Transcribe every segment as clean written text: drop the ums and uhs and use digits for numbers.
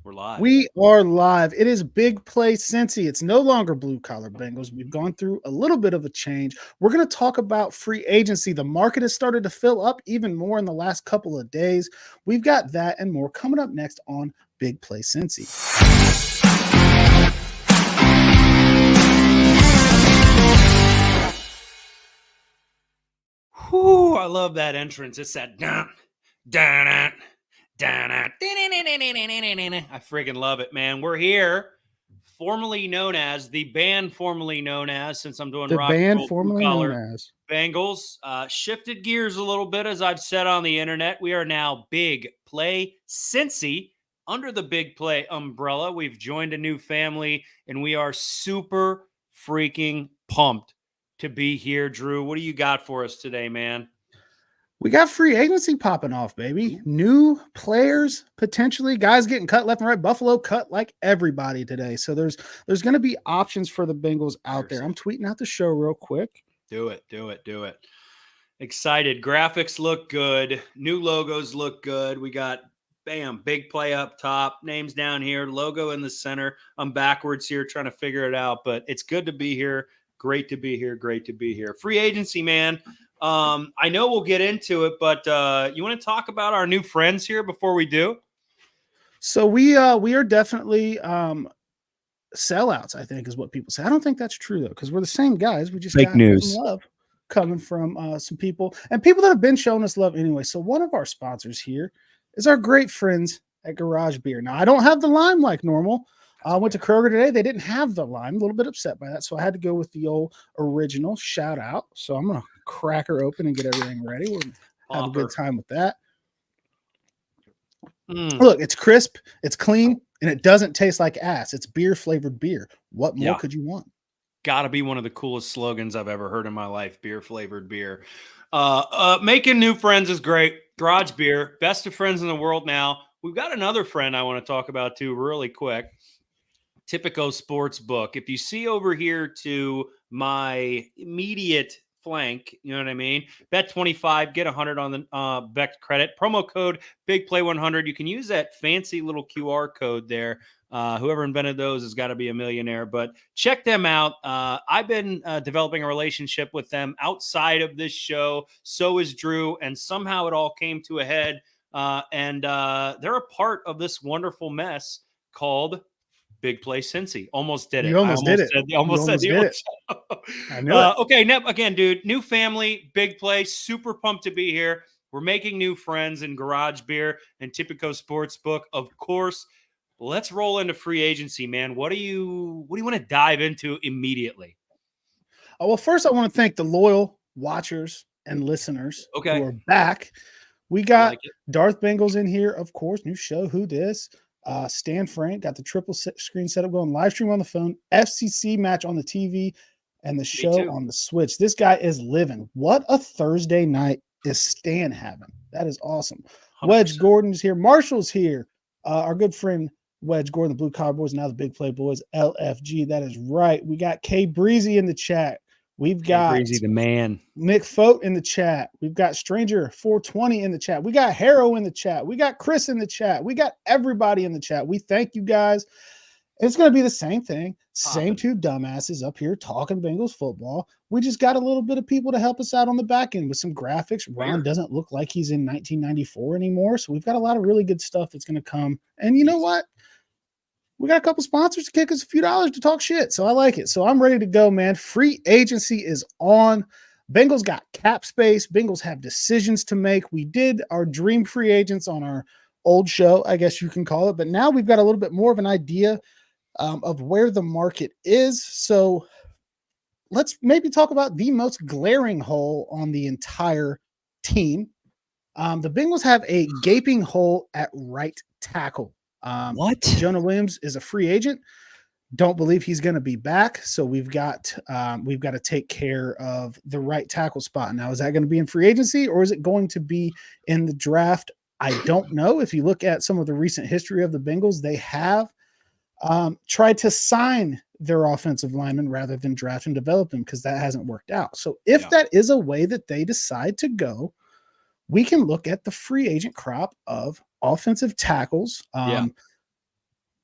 We're live. We are live. It is Big Play Cincy. It's no longer Blue Collar Bengals. We've gone through a little bit of a change. We're going to talk about free agency. The market has started to fill up even more in the last couple of days. We've got that and more coming up next on Big Play Cincy. Whoo, I love that entrance. It's that dun, dun, dun, dun, dun, I friggin' love it, man. We're here, formerly known as the band, formerly known as, since I'm doing The rock and band roll, blue formerly known collar as Bengals. Shifted gears a little bit, as I've said on the internet. We are now Big Play Cincy. Under the Big Play umbrella, we've joined a new family, and we are super freaking pumped to be here. Drew, what do you got for us today, man? we got free agency popping off, baby. New players, potentially guys getting cut left and right. Buffalo cut like everybody today. So there's going to be options for the Bengals out there. I'm tweeting out the show real quick. Do it. Excited. Graphics look good. New logos look good. We got, bam, Big Play up top, names down here, logo in the center. I'm backwards here trying to figure it out, but it's good to be here. Great to be here. Free agency, man. I know we'll get into it, but you want to talk about our new friends here before we do? So we are definitely sellouts, I think is what people say. I don't think that's true though, because we're the same guys. We just got some love coming from some people and people that have been showing us love anyway. So one of our sponsors here is our great friends at Garage Beer. Now I don't have the lime like normal. I went to Kroger today. They didn't have the lime. A little bit upset by that. So I had to go with the old original. Shout out. So I'm going to crack her open and get everything ready. We'll have a good time with that. Look, it's crisp, it's clean, and it doesn't taste like ass. It's beer-flavored beer. What more could you want? Got to be one of the coolest slogans I've ever heard in my life, beer-flavored beer. Making new friends is great. Garage Beer, best of friends in the world now. We've got another friend I want to talk about too really quick. Typico Sportsbook. If you see over here to my immediate flank, you know what I mean? Bet 25, get 100 on the bet credit. Promo code BigPlay100. You can use that fancy little QR code there. Whoever invented those has got to be a millionaire, but check them out. I've been developing a relationship with them outside of this show. So is Drew, and somehow it all came to a head. And they're a part of this wonderful mess called Big Play Cincy. Almost did it. You almost did it. Almost said it. I knew it. Okay, again, dude, new family, Big Play, super pumped to be here. We're making new friends in Garage Beer and Typico Sportsbook, of course. Let's roll into free agency, man. What do you want to dive into immediately? Well, first I want to thank the loyal watchers and listeners who are back. We got Darth Bengals in here, of course. New show, Who Dis? Stan Frank got the triple screen setup going, live stream on the phone, FCC match on the TV, and the show on the Switch. This guy is living. What a Thursday night is Stan having? That is awesome. 100%. Wedge Gordon's here. Marshall's here. Our good friend Wedge Gordon, the Blue Collar Boys, now the Big Play Boys, LFG. That is right. We got K Breezy in the chat. We've got Breezy, the man. Mick Fote in the chat. We've got Stranger 420 in the chat. We got Harrow in the chat. We got Chris in the chat. We got everybody in the chat. We thank you guys. It's going to be the same thing. Same two dumbasses up here talking Bengals football. We just got a little bit of people to help us out on the back end with some graphics. Ron doesn't look like he's in 1994 anymore. So we've got a lot of really good stuff that's going to come. And you know what? We got a couple sponsors to kick us a few dollars to talk shit. So I like it. So I'm ready to go, man. Free agency is on. Bengals got cap space. Bengals have decisions to make. We did our dream free agents on our old show, I guess you can call it. But now we've got a little bit more of an idea of where the market is. So let's maybe talk about the most glaring hole on the entire team. The Bengals have a gaping hole at right tackle. What? Jonah Williams is a free agent. Don't believe he's going to be back. So we've got to take care of the right tackle spot. Now, is that going to be in free agency or is it going to be in the draft? I don't know. If you look at some of the recent history of the Bengals, they have tried to sign their offensive linemen rather than draft and develop them because that hasn't worked out. So if that is a way that they decide to go, we can look at the free agent crop of offensive tackles.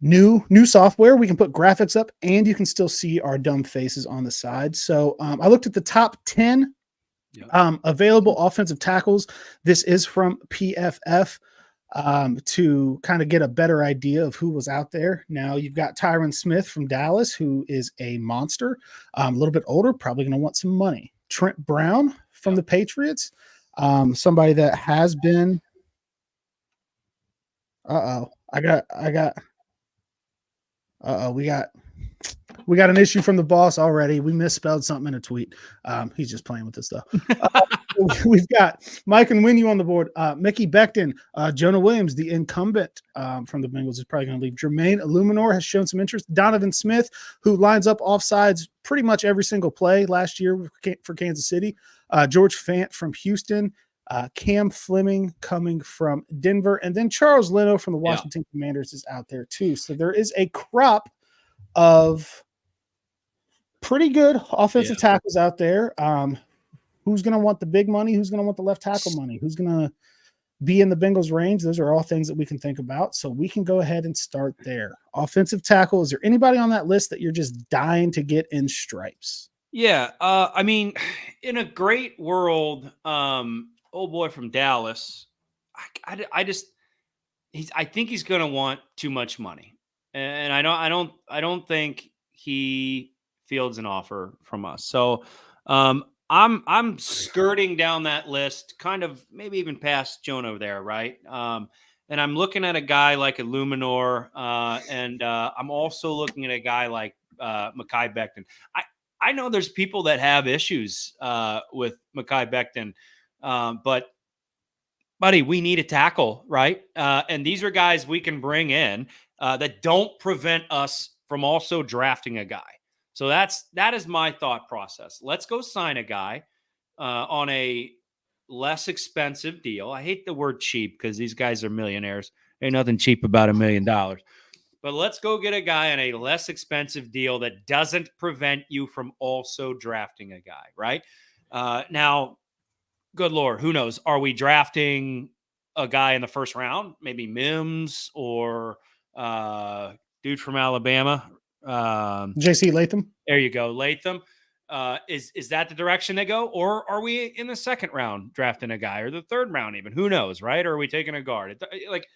new software. We can put graphics up, and you can still see our dumb faces on the side. So I looked at the top 10 available offensive tackles. This is from PFF to kind of get a better idea of who was out there. Now you've got Tyron Smith from Dallas, who is a monster, a little bit older, probably going to want some money. Trent Brown from the Patriots, somebody that has been. We got an issue from the boss already. We misspelled something in a tweet. He's just playing with this stuff. We've got Mike and Winnie on the board. Mickey Becton, Jonah Williams, the incumbent from the Bengals, is probably going to leave. Jermaine Illuminor has shown some interest. Donovan Smith, who lines up offsides pretty much every single play last year for Kansas City. George Fant from Houston. Cam Fleming coming from Denver. And then Charles Leno from the Washington Commanders is out there too. So there is a crop of pretty good offensive tackles out there. Who's going to want the big money? Who's going to want the left tackle money? Who's going to be in the Bengals range? Those are all things that we can think about. So we can go ahead and start there. Offensive tackle. Is there anybody on that list that you're just dying to get in stripes? Yeah. I mean, in a great world, old boy from Dallas, I think he's going to want too much money. And I don't think he fields an offer from us. So, I'm skirting down that list, kind of maybe even past Jonah there, right? And I'm looking at a guy like Illuminor, and I'm also looking at a guy like Mekhi Becton. I know there's people that have issues with Mekhi Becton, but buddy, we need a tackle, right? And these are guys we can bring in that don't prevent us from also drafting a guy. So that is my thought process. Let's go sign a guy on a less expensive deal. I hate the word cheap because these guys are millionaires. Ain't nothing cheap about $1 million. But let's go get a guy on a less expensive deal that doesn't prevent you from also drafting a guy, right? Now, good Lord, who knows? Are we drafting a guy in the first round? Maybe Mims or dude from Alabama. JC Latham. There you go, Latham. Is that the direction they go, or are we in the second round drafting a guy, or the third round even? Who knows, right? Or are we taking a guard? Like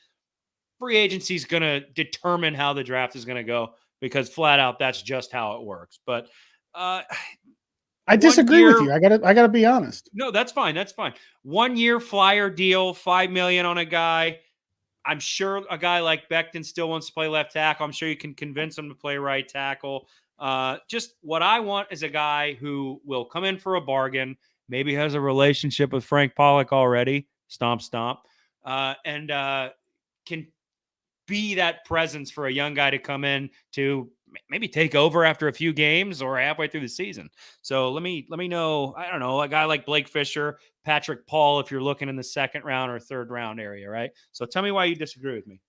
free agency is going to determine how the draft is going to go because flat out that's just how it works. But I disagree with you. I gotta be honest. No, that's fine. That's fine. 1 year flyer deal, $5 million on a guy. I'm sure a guy like Becton still wants to play left tackle. I'm sure you can convince him to play right tackle. Just what I want is a guy who will come in for a bargain, maybe has a relationship with Frank Pollock already, stomp, and can be that presence for a young guy to come in to maybe take over after a few games or halfway through the season. So let me know. I don't know, a guy like Blake Fisher, Patrick Paul, if you're looking in the second round or third round area, right? So tell me why you disagree with me.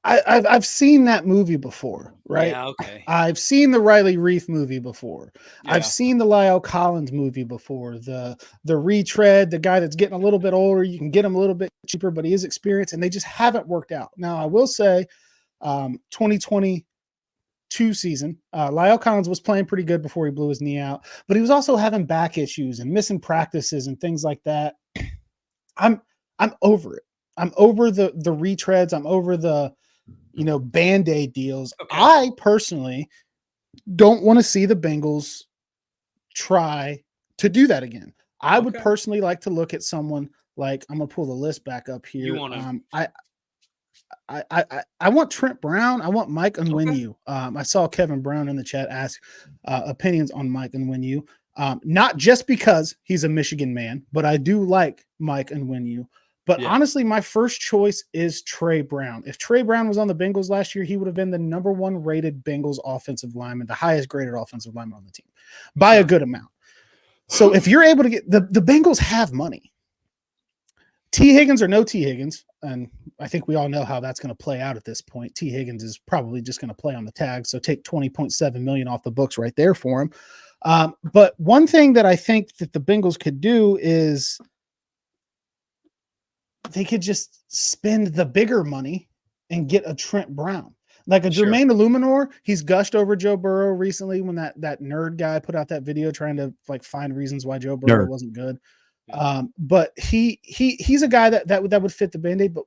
I've seen that movie before, right? Yeah, okay. I've seen the Riley Reef movie before. Yeah. I've seen the Lyle Collins movie before. The retread, the guy that's getting a little bit older, you can get him a little bit cheaper, but he is experienced, and they just haven't worked out. Now, I will say, 2022 season, Lyle Collins was playing pretty good before he blew his knee out, but he was also having back issues and missing practices and things like that. I'm over it. I'm over the retreads. I'm over the, Band-Aid deals. Okay. I personally don't want to see the Bengals try to do that again. I would personally like to look at someone like, I'm going to pull the list back up here. You want to? I want Trent Brown. I want Mike Onwenu. I saw Kevin Brown in the chat ask opinions on Mike Onwenu. Not just because he's a Michigan man, but I do like Mike Onwenu. But honestly, my first choice is Trey Brown. If Trey Brown was on the Bengals last year, he would have been the number 1 rated Bengals offensive lineman, the highest graded offensive lineman on the team by a good amount. So if you're able to get the Bengals have money. T. Higgins or no T. Higgins, and I think we all know how that's going to play out at this point. T. Higgins is probably just going to play on the tag, so take $20.7 million off the books right there for him. But one thing that I think that the Bengals could do is they could just spend the bigger money and get a Trent Brown. Like a Sure. Jermaine Illuminor, he's gushed over Joe Burrow recently when that nerd guy put out that video trying to like find reasons why Joe Burrow wasn't good. Yeah. But he's a guy that would fit the Band-Aid, but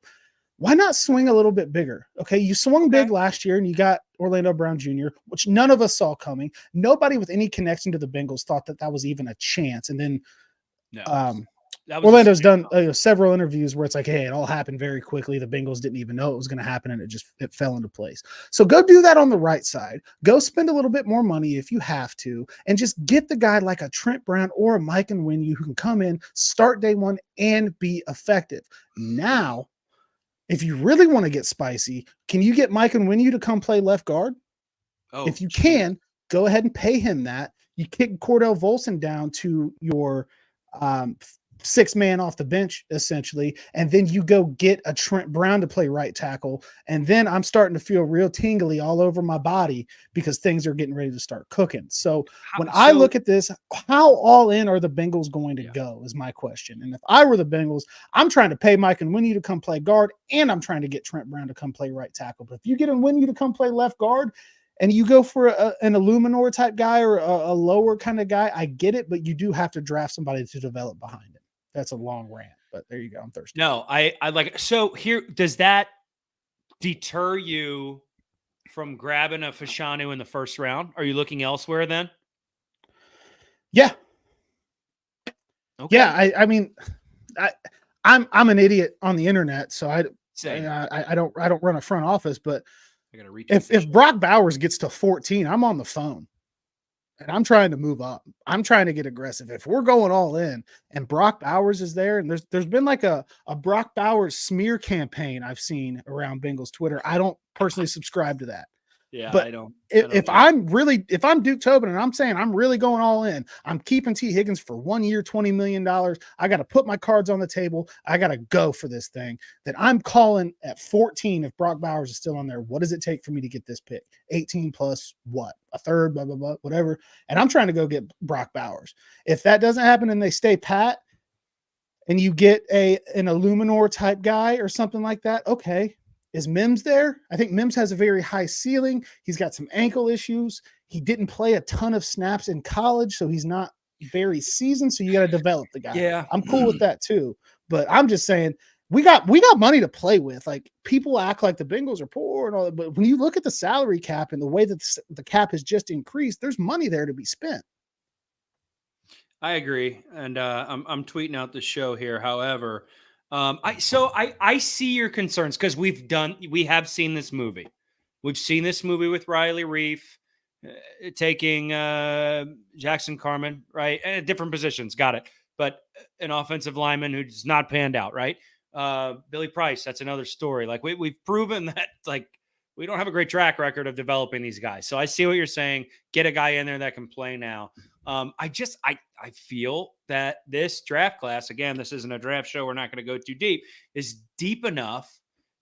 why not swing a little bit bigger? Okay, you swung big last year and you got Orlando Brown Jr., which none of us saw coming. Nobody with any connection to the Bengals thought that was even a chance. And then No. That was Orlando's done several interviews where it's like, hey, it all happened very quickly. The Bengals didn't even know it was going to happen, and it fell into place. So go do that on the right side. Go spend a little bit more money if you have to, and just get the guy like a Trent Brown or a Mike Onwenu who can come in, start day one, and be effective. Now, if you really want to get spicy, can you get Mike Onwenu to come play left guard? Oh, if you can, go ahead and pay him that. You kick Cordell Volson down to your six man off the bench, essentially, and then you go get a Trent Brown to play right tackle. And then I'm starting to feel real tingly all over my body because things are getting ready to start cooking. So I look at this, how all in are the Bengals going to go is my question. And if I were the Bengals, I'm trying to pay Mike Onwenu to come play guard, and I'm trying to get Trent Brown to come play right tackle. But if you get Onwenu to come play left guard, and you go for an Illuminor type guy or a lower kind of guy, I get it, but you do have to draft somebody to develop behind him. That's a long rant, but there you go. I'm thirsty. No, I like it. So here, does that deter you from grabbing a Fashanu in the first round? Are you looking elsewhere then? Yeah. Okay. Yeah. I mean, I'm an idiot on the internet, so I don't run a front office, but I gotta if Brock Bowers gets to 14, I'm on the phone. And I'm trying to move up. I'm trying to get aggressive. If we're going all in and Brock Bowers is there, and there's been like a Brock Bowers smear campaign I've seen around Bengals Twitter. I don't personally subscribe to that. Yeah, but if I'm Duke Tobin and I'm saying I'm really going all in, I'm keeping T. Higgins for 1 year, $20 million. I got to put my cards on the table. I got to go for this thing. That I'm calling at 14. If Brock Bowers is still on there, what does it take for me to get this pick? 18 plus what? A third, blah, blah, blah, whatever. And I'm trying to go get Brock Bowers. If that doesn't happen and they stay pat and you get an Illuminor type guy or something like that, okay. Is Mims there? I think Mims has a very high ceiling. He's got some ankle issues. He didn't play a ton of snaps in college, so he's not very seasoned. So you got to develop the guy. Yeah, I'm cool with that too. But I'm just saying we got money to play with. Like people act like the Bengals are poor and all that, but when you look at the salary cap and the way that the cap has just increased, there's money there to be spent. I agree, and I'm tweeting out the show here. However. I see your concerns because we have seen this movie. We've seen this movie with Riley Reif taking Jackson Carman, right? At different positions, got it. But an offensive lineman who's not panned out, right? Billy Price, that's another story. Like we've proven that like we don't have a great track record of developing these guys. So I see what you're saying. Get a guy in there that can play now. I feel that this draft class, again, this isn't a draft show, we're not going to go too deep, is deep enough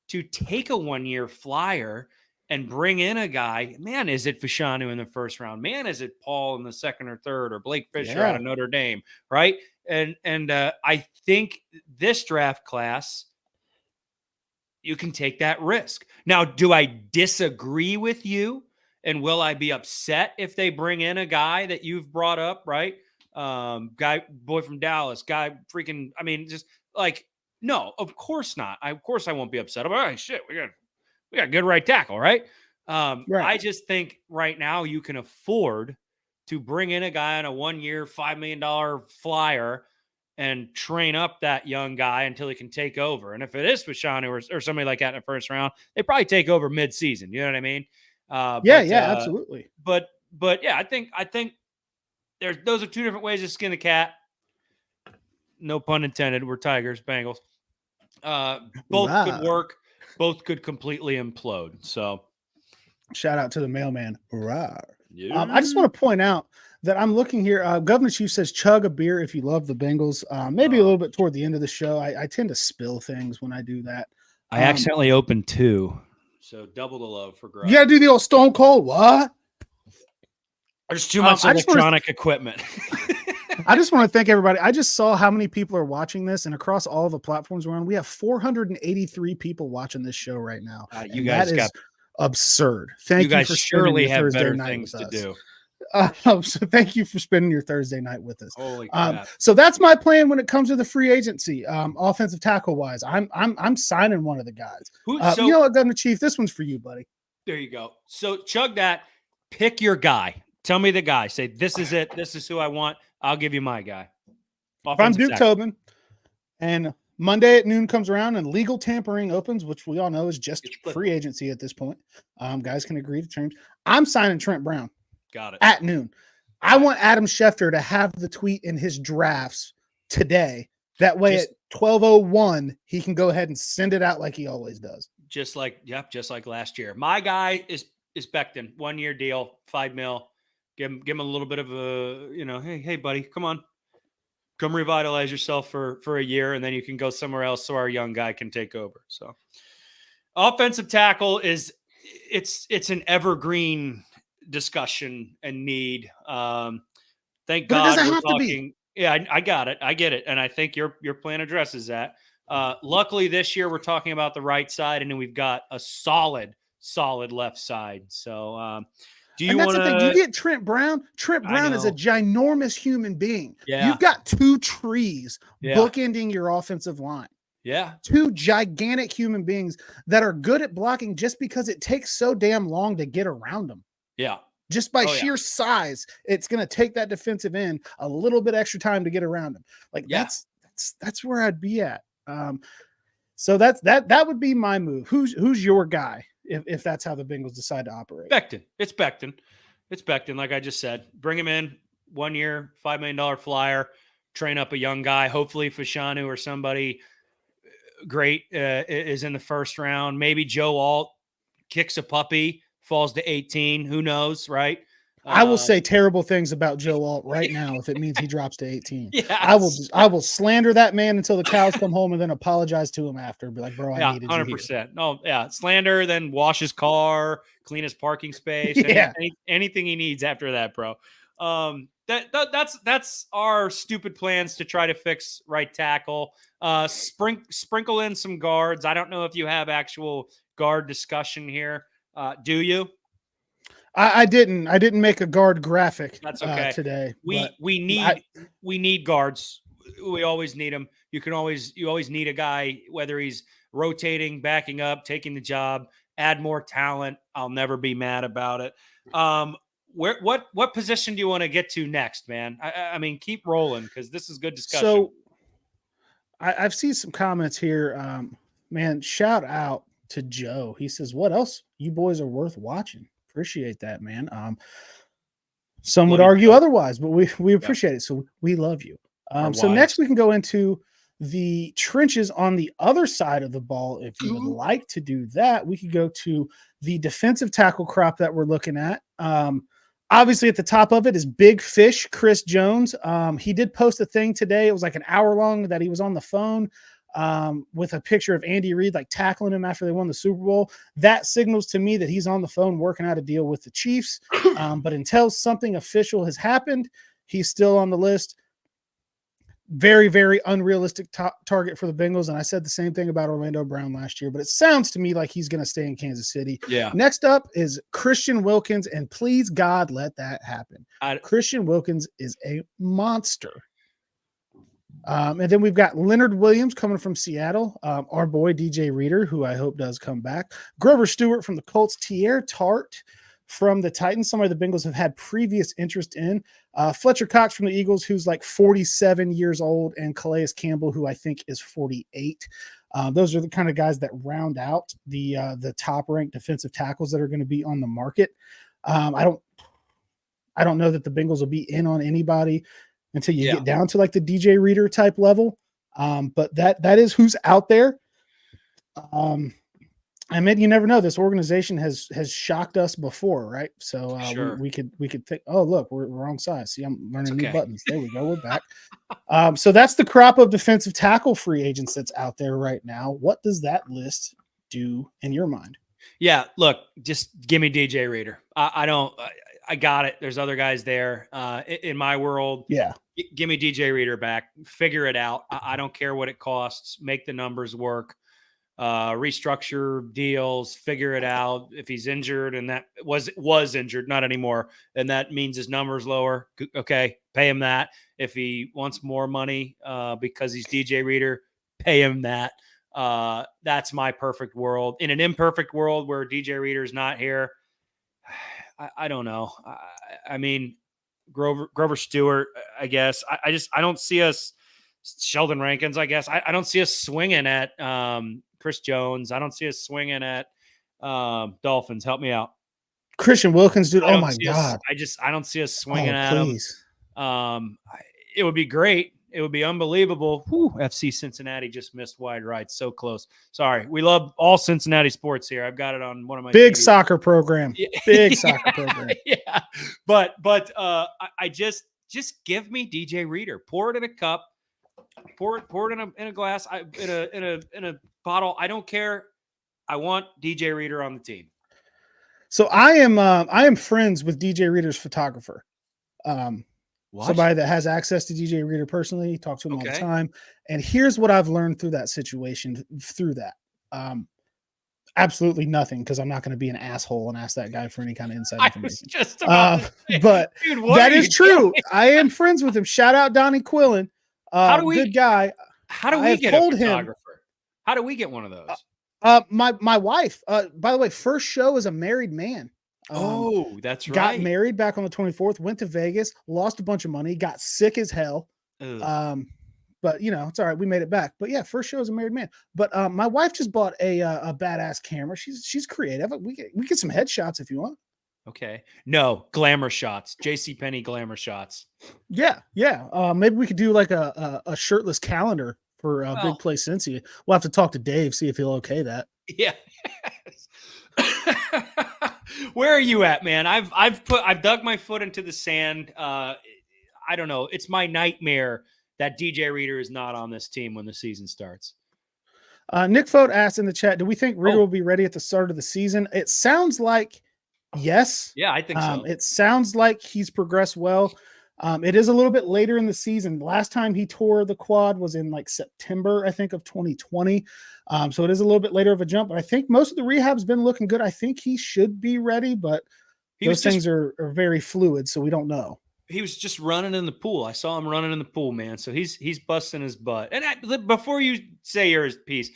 to take a 1 year flyer and bring in a guy. Man, is it Fashanu in the first round? Man, is it Paul in the second or third, or Blake Fisher out of Notre Dame, right? And I think this draft class, you can take that risk. Now, do I disagree with you? And will I be upset if they bring in a guy that you've brought up, right? Boy from Dallas, just like, no, of course not. Of course I won't be upset about, all right, shit, we got good right tackle, right? Right. I just think right now you can afford to bring in a guy on a 1 year, $5 million flyer and train up that young guy until he can take over. And if it is Fashanu or somebody like that in the first round, they probably take over mid-season. You know what I mean? Absolutely. But yeah, I think those are two different ways to skin a cat. No pun intended. We're Tigers, Bengals. Both could work. Both could completely implode. So, shout out to the mailman. I just want to point out that I'm looking here. Governor Chief says, chug a beer if you love the Bengals. Maybe a little bit toward the end of the show. I tend to spill things when I do that. I accidentally opened two. So double the love for growth. You got to do the old Stone Cold. What? There's too much electronic equipment. I just want to thank everybody. I just saw how many people are watching this, and across all the platforms we're on, we have 483 people watching this show right now. You guys got absurd. You Thank you guys for spending surely your have Thursday better night things with to us. do. So thank you for spending your Thursday night with us. Holy crap. So that's my plan when it comes to the free agency, offensive tackle wise. I'm signing one of the guys. You know what, Governor Chief, this one's for you, buddy. There you go. So chug that. Pick your guy. Tell me the guy. Say, this is it. This is who I want. I'll give you my guy. If I'm Offensive Duke tackle. Tobin and Monday at noon comes around and legal tampering opens, which we all know is just free agency at this point. Guys can agree to terms. I'm signing Trent Brown. Got it. At noon. I want Adam Schefter to have the tweet in his drafts today. That way at 12:01, he can go ahead and send it out like he always does. Just like last year. My guy is Becton. 1 year deal, $5 million. Give him a little bit of a, hey, buddy, come on. Come revitalize yourself for a year, and then you can go somewhere else so our young guy can take over. So offensive tackle it's an evergreen discussion and need. Thank God we're talking. Yeah, I got it. I get it. And I think your plan addresses that. Luckily this year we're talking about the right side, and then we've got a solid left side. So do you want to? You get Trent Brown. Trent Brown is a ginormous human being. Yeah. You've got two trees bookending your offensive line. Yeah. Two gigantic human beings that are good at blocking just because it takes so damn long to get around them. Yeah. Just by sheer size, it's going to take that defensive end a little bit extra time to get around them. That's where I'd be at. So that would be my move. Who's your guy if that's how the Bengals decide to operate? Becton. It's Becton. Like I just said, bring him in 1 year, $5 million flyer, train up a young guy. Hopefully Fashanu or somebody great is in the first round. Maybe Joe Alt kicks a puppy, falls to 18. Who knows, right? I will say terrible things about Joe Alt right now if it means he drops to 18. Yes. I will slander that man until the cows come home and then apologize to him after. Be like, bro, I needed 100%. you here. No, yeah, slander, then wash his car, clean his parking space, anything he needs after that, bro. That's our stupid plans to try to fix right tackle. Sprinkle in some guards. I don't know if you have actual guard discussion here. Do you? I didn't make a guard graphic. That's okay. Today. We need guards. We always need them. You always need a guy, whether he's rotating, backing up, taking the job, add more talent. I'll never be mad about it. What position do you want to get to next, man? I mean, keep rolling because this is good discussion. So I've seen some comments here. Man, shout out to Joe. He says, "What else? You boys are worth watching." Appreciate that, man. Some would argue otherwise, but we appreciate it. So we love you. So next we can go into the trenches on the other side of the ball. If you would like to do that, we could go to the defensive tackle crop that we're looking at. Obviously at the top of it is Big Fish, Chris Jones. He did post a thing today. It was like an hour long that he was on the phone with a picture of Andy Reid like tackling him after they won the Super Bowl. That signals to me that he's on the phone working out a deal with the Chiefs. But until something official has happened, he's still on the list. Very, very unrealistic target for the Bengals. And I said the same thing about Orlando Brown last year, but it sounds to me like he's going to stay in Kansas City. Yeah. Next up is Christian Wilkins, and please God, let that happen. Christian Wilkins is a monster. And then we've got Leonard Williams coming from Seattle, our boy DJ Reader, who I hope does come back. Grover Stewart from the Colts, Tier Tart from the Titans, somebody the Bengals have had previous interest in. Fletcher Cox from the Eagles, who's like 47 years old, and Calais Campbell, who I think is 48. Those are the kind of guys that round out the top-ranked defensive tackles that are going to be on the market. I don't know that the Bengals will be in on anybody until you get down to like the DJ Reader type level. But that is who's out there. I mean, you never know. This organization has shocked us before, right? So we could think, oh, look, we're wrong size. See, I'm learning new buttons. There we go. We're back. So that's the crop of defensive tackle free agents that's out there right now. What does that list do in your mind? Yeah, look, just give me DJ Reader. I got it. There's other guys there in my world. Yeah. Give me DJ Reader back. Figure it out. I don't care what it costs. Make the numbers work. restructure deals, figure it out. If he's injured and that was injured, not anymore, and that means his number's lower. Okay, pay him that. If he wants more money because he's DJ Reader, pay him that. That's my perfect world. In an imperfect world where DJ Reader is not here, I don't know. I mean, Grover Stewart, I guess. I don't see us. Sheldon Rankins, I guess. I don't see us swinging at Chris Jones. I don't see us swinging at Dolphins. Help me out. Christian Wilkins, dude. Oh my God. I don't see us swinging at please. him. It would be great. It would be unbelievable. Whew, FC Cincinnati just missed wide right. So close. Sorry. We love all Cincinnati sports here. I've got it on one of my big TVs. Soccer program. Big soccer program. Yeah. But I just give me DJ Reader. Pour it in a cup. Pour it in a glass. In a bottle. I don't care. I want DJ Reader on the team. So I am friends with DJ Reader's photographer. Somebody that has access to DJ Reader personally, talk to him all the time. And here's what I've learned through that situation, absolutely nothing, because I'm not going to be an asshole and ask that guy for any kind of inside information. Just about but dude, that is true. I am friends with him. Shout out Donnie Quillen. Good guy. How do we get a photographer? How do we get one of those? My wife, by the way, first show as a married man. That's right. Got married back on the 24th, went to Vegas, lost a bunch of money, got sick as hell. But you know, it's all right. We made it back. But yeah, first show as a married man. But my wife just bought a badass camera. She's creative. We get some headshots if you want. Okay. No, glamour shots. JCPenney glamour shots. Yeah. Maybe we could do like a shirtless calendar for Big Play Cincy. We'll have to talk to Dave, see if he'll okay that. Yeah. Where are you at, man? I've dug my foot into the sand. I don't know. It's my nightmare that DJ Reader is not on this team when the season starts. Nick Fote asked in the chat, do we think Reader will be ready at the start of the season? It sounds like yes. Yeah, I think so. It sounds like he's progressed well. It is a little bit later in the season. Last time he tore the quad was in like September, I think, of 2020. So it is a little bit later of a jump, but I think most of the rehab's been looking good. I think he should be ready, but those things are very fluid, so we don't know. He was just running in the pool. I saw him running in the pool, man. So he's busting his butt. And before you say your piece,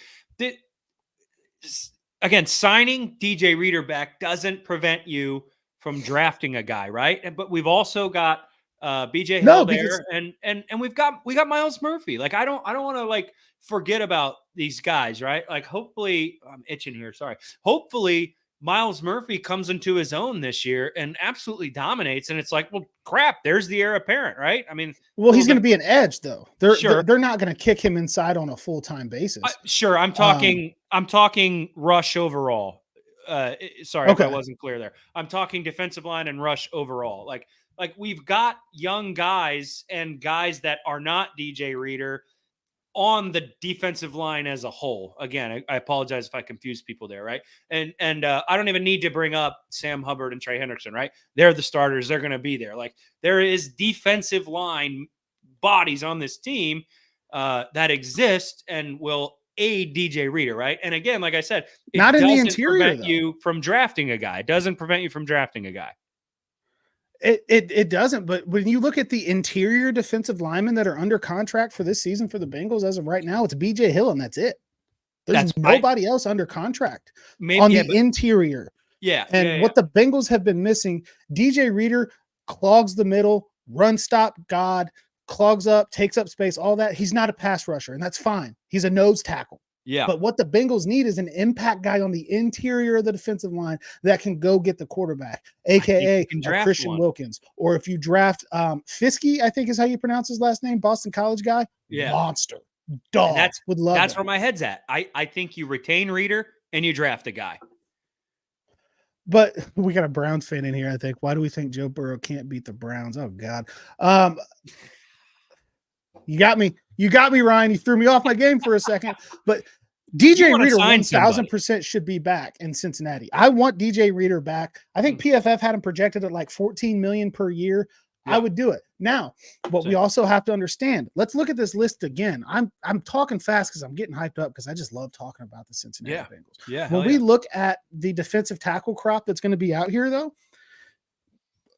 again, signing DJ Reader back doesn't prevent you from drafting a guy, right? But we've also got BJ Hill there, and we got Miles Murphy. Like I don't want to like forget about these guys, right? Like hopefully I'm itching here. Sorry. Hopefully Miles Murphy comes into his own this year and absolutely dominates. And it's like, well, crap, there's the heir apparent, right? I mean, well, he's going to be an edge though. They're not going to kick him inside on a full-time basis. Sure. I'm talking rush overall. Sorry if I wasn't clear there. I'm talking defensive line and rush overall. Like we've got young guys and guys that are not DJ Reader on the defensive line as a whole. Again, I apologize if I confuse people there, right? And I don't even need to bring up Sam Hubbard and Trey Hendrickson, right? They're the starters. They're going to be there. Like there is defensive line bodies on this team that exist and will aid DJ Reader, right? And again, like I said, it not in the interior, prevent you from drafting a guy. It doesn't prevent you from drafting a guy. It doesn't, but when you look at the interior defensive linemen that are under contract for this season for the Bengals as of right now, it's BJ Hill and that's it. There's nobody else under contract on the interior. Yeah. And what the Bengals have been missing, DJ Reader clogs the middle, run stop God, clogs up, takes up space, all that. He's not a pass rusher, and that's fine. He's a nose tackle. Yeah. But what the Bengals need is an impact guy on the interior of the defensive line that can go get the quarterback, aka Christian Wilkins. Or if you draft Fiske, I think is how you pronounce his last name, Boston College guy. Yeah. Monster. Dog. That's where my head's at. I think you retain Reader and you draft a guy. But we got a Browns fan in here, I think. Why do we think Joe Burrow can't beat the Browns? Oh, God. You got me. You got me, Ryan. You threw me off my game for a second. But DJ Reader 1,000% should be back in Cincinnati. I want DJ Reader back. I think PFF had him projected at like $14 million per year. I would do it. Now, what we Same. also have to understand, let's look at this list again. I'm talking fast because I'm getting hyped up because I just love talking about the Cincinnati Bengals. Yeah. When we look at the defensive tackle crop that's going to be out here, though,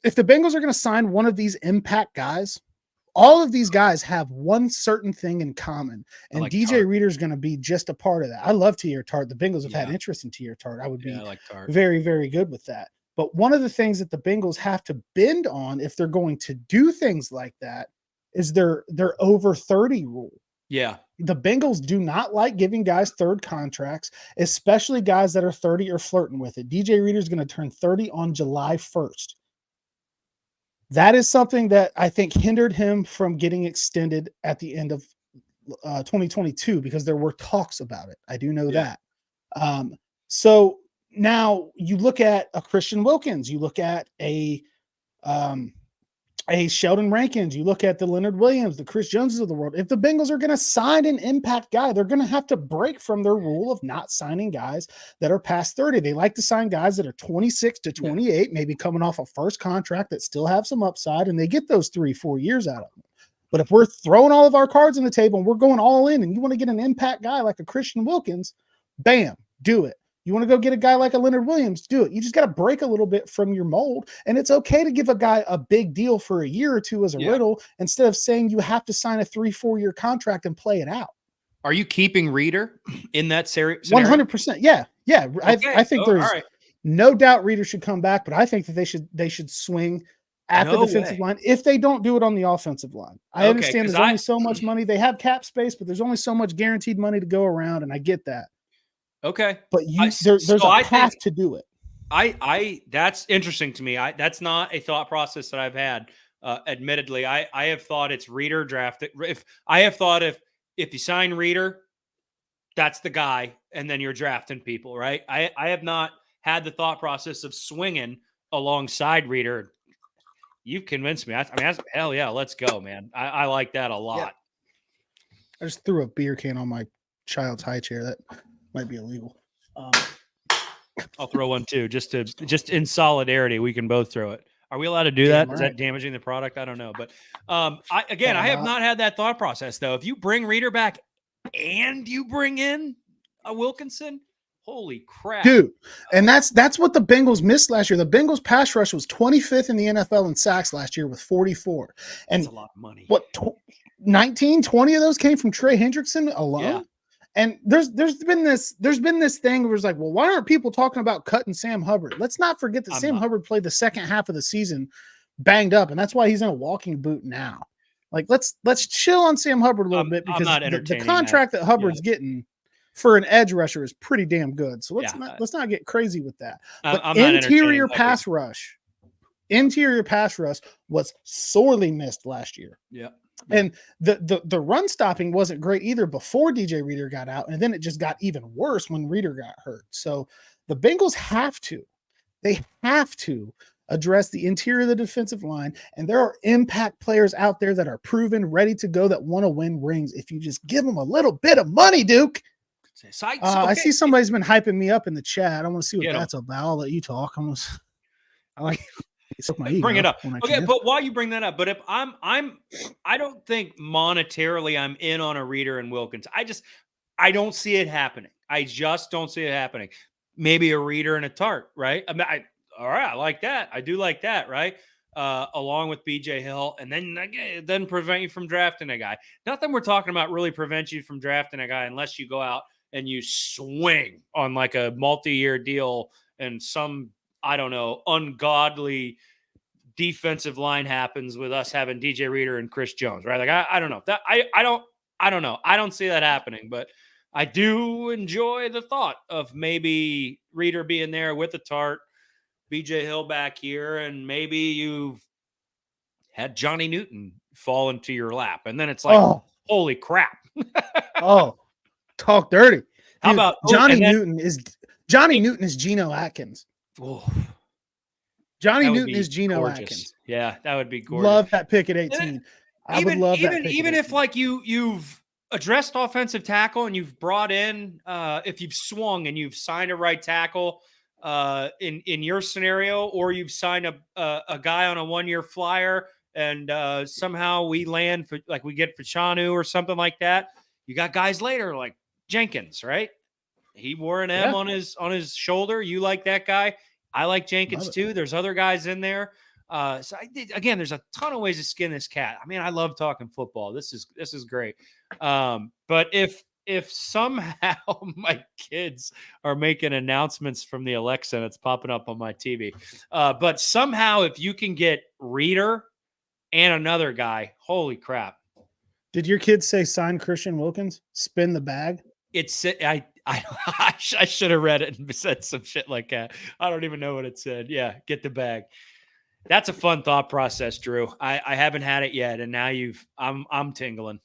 if the Bengals are going to sign one of these impact guys, all of these guys have one certain thing in common, and like DJ Tart. Reader's going to be just a part of that. I love T.R. Tart. The Bengals have had Yeah. interest in T.R. Tart. I would be I like Tart. very, very good with that. But one of the things that the Bengals have to bend on if they're going to do things like that is their over 30 rule. Yeah. The Bengals do not like giving guys third contracts, especially guys that are 30 or flirting with it. DJ Reader is going to turn 30 on July 1st. That is something that I think hindered him from getting extended at the end of 2022 because there were talks about it. I do know that. So now you look at a Christian Wilkins, you look at a Sheldon Rankins, you look at the Leonard Williams, the Chris Joneses of the world. If the Bengals are going to sign an impact guy, they're going to have to break from their rule of not signing guys that are past 30. They like to sign guys that are 26 to 28, maybe coming off a first contract that still have some upside, and they get those 3-4 years out of them. But if we're throwing all of our cards on the table and we're going all in and you want to get an impact guy like a Christian Wilkins, bam, do it. You want to go get a guy like a Leonard Williams, do it. You just got to break a little bit from your mold. And it's okay to give a guy a big deal for a year or two as a rental instead of saying you have to sign a 3-4 year contract and play it out. Are you keeping Reader in that scenario? 100%. Yeah. Yeah. Okay. I think there's no doubt Reader should come back, but I think that they should swing at the defensive line if they don't do it on the offensive line. I understand there's only so much money. They have cap space, but there's only so much guaranteed money to go around, and I get that. Okay. But there's a path to do it. That's interesting to me. That's not a thought process that I've had. Admittedly, I have thought it's Reader drafted. If you sign Reader, that's the guy, and then you're drafting people, right? I have not had the thought process of swinging alongside Reader. You've convinced me. Hell yeah, let's go, man. I like that a lot. Yeah. I just threw a beer can on my child's high chair. That might be illegal. I'll throw one too, just in solidarity. We can both throw it. Are we allowed to do that? Is that damaging the product? I don't know. But I have not had that thought process though. If you bring Reader back and you bring in a Wilkinson, holy crap, dude! And that's what the Bengals missed last year. The Bengals pass rush was 25th in the NFL in sacks last year with 44. And that's a lot of money. What 19, 20 of those came from Trey Hendrickson alone? Yeah. And there's been this thing where it's like, well, why aren't people talking about cutting Sam Hubbard? Let's not forget that Sam Hubbard played the second half of the season banged up, and that's why he's in a walking boot now. Like, let's chill on Sam Hubbard a little bit because the contract that Hubbard's getting for an edge rusher is pretty damn good. So let's not get crazy with that. But interior pass rush was sorely missed last year. Yeah. And the run stopping wasn't great either before DJ Reader got out, and then it just got even worse when Reader got hurt. So the Bengals have to address the interior of the defensive line, and there are impact players out there that are proven, ready to go, that want to win rings if you just give them a little bit of money, Duke. I see somebody's been hyping me up in the chat. I want to see what that's about. I'll let you talk. I like bring it up. Okay, but while you bring that up, but if I don't think monetarily I'm in on a Reader and Wilkins. I don't see it happening. I just don't see it happening. Maybe a Reader and a Tart, right? All right, I like that. I do like that, right? Along with BJ Hill, and then it doesn't prevent you from drafting a guy. Nothing we're talking about really prevents you from drafting a guy unless you go out and you swing on like a multi-year deal and some, I don't know, ungodly defensive line happens with us having DJ Reader and Chris Jones, right? Like I don't know. I don't know. I don't see that happening, but I do enjoy the thought of maybe Reader being there with a Tart, BJ Hill back here, and maybe you've had Johnny Newton fall into your lap, and then it's like, holy crap. Talk dirty. Dude, how about Johnny Newton is Geno Atkins. Oh, Johnny Newton is Geno Atkins. Yeah, that would be gorgeous. Love that pick at 18. I would love that pick. Even if like you've addressed offensive tackle and you've brought in, if you've swung and you've signed a right tackle in your scenario, or you've signed a guy on a 1-year flyer and somehow we land for like we get Fashanu or something like that. You got guys later like Jenkins, right? He wore an M Yeah. on his shoulder. You like that guy? I like Jenkins Love it. too. There's other guys in there. So again, there's a ton of ways to skin this cat. I mean, I love talking football. This is great. But if somehow my kids are making announcements from the Alexa and it's popping up on my TV, but somehow if you can get Reader and another guy, holy crap. Did your kids say sign Christian Wilkins? Spin the bag? It's I should have read it and said some shit like that. I don't even know what it said. Yeah, get the bag. That's a fun thought process, Drew. I haven't had it yet, and now I'm tingling.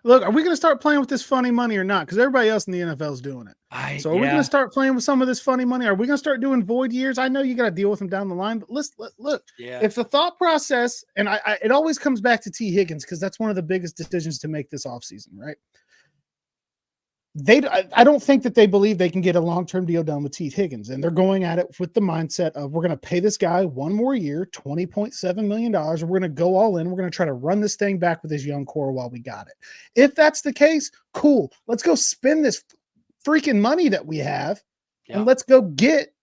Look, are we going to start playing with this funny money or not? Because everybody else in the NFL is doing it. So are we going to start playing with some of this funny money? Are we going to start doing void years? I know you got to deal with them down the line, but look, if the thought process, and it always comes back to T. Higgins, because that's one of the biggest decisions to make this offseason, right? I don't think that they believe they can get a long-term deal done with T. Higgins, and they're going at it with the mindset of we're going to pay this guy one more year, $20.7 million, and we're going to go all in. We're going to try to run this thing back with this young core while we got it. If that's the case, cool. Let's go spend this freaking money that we have, and let's go get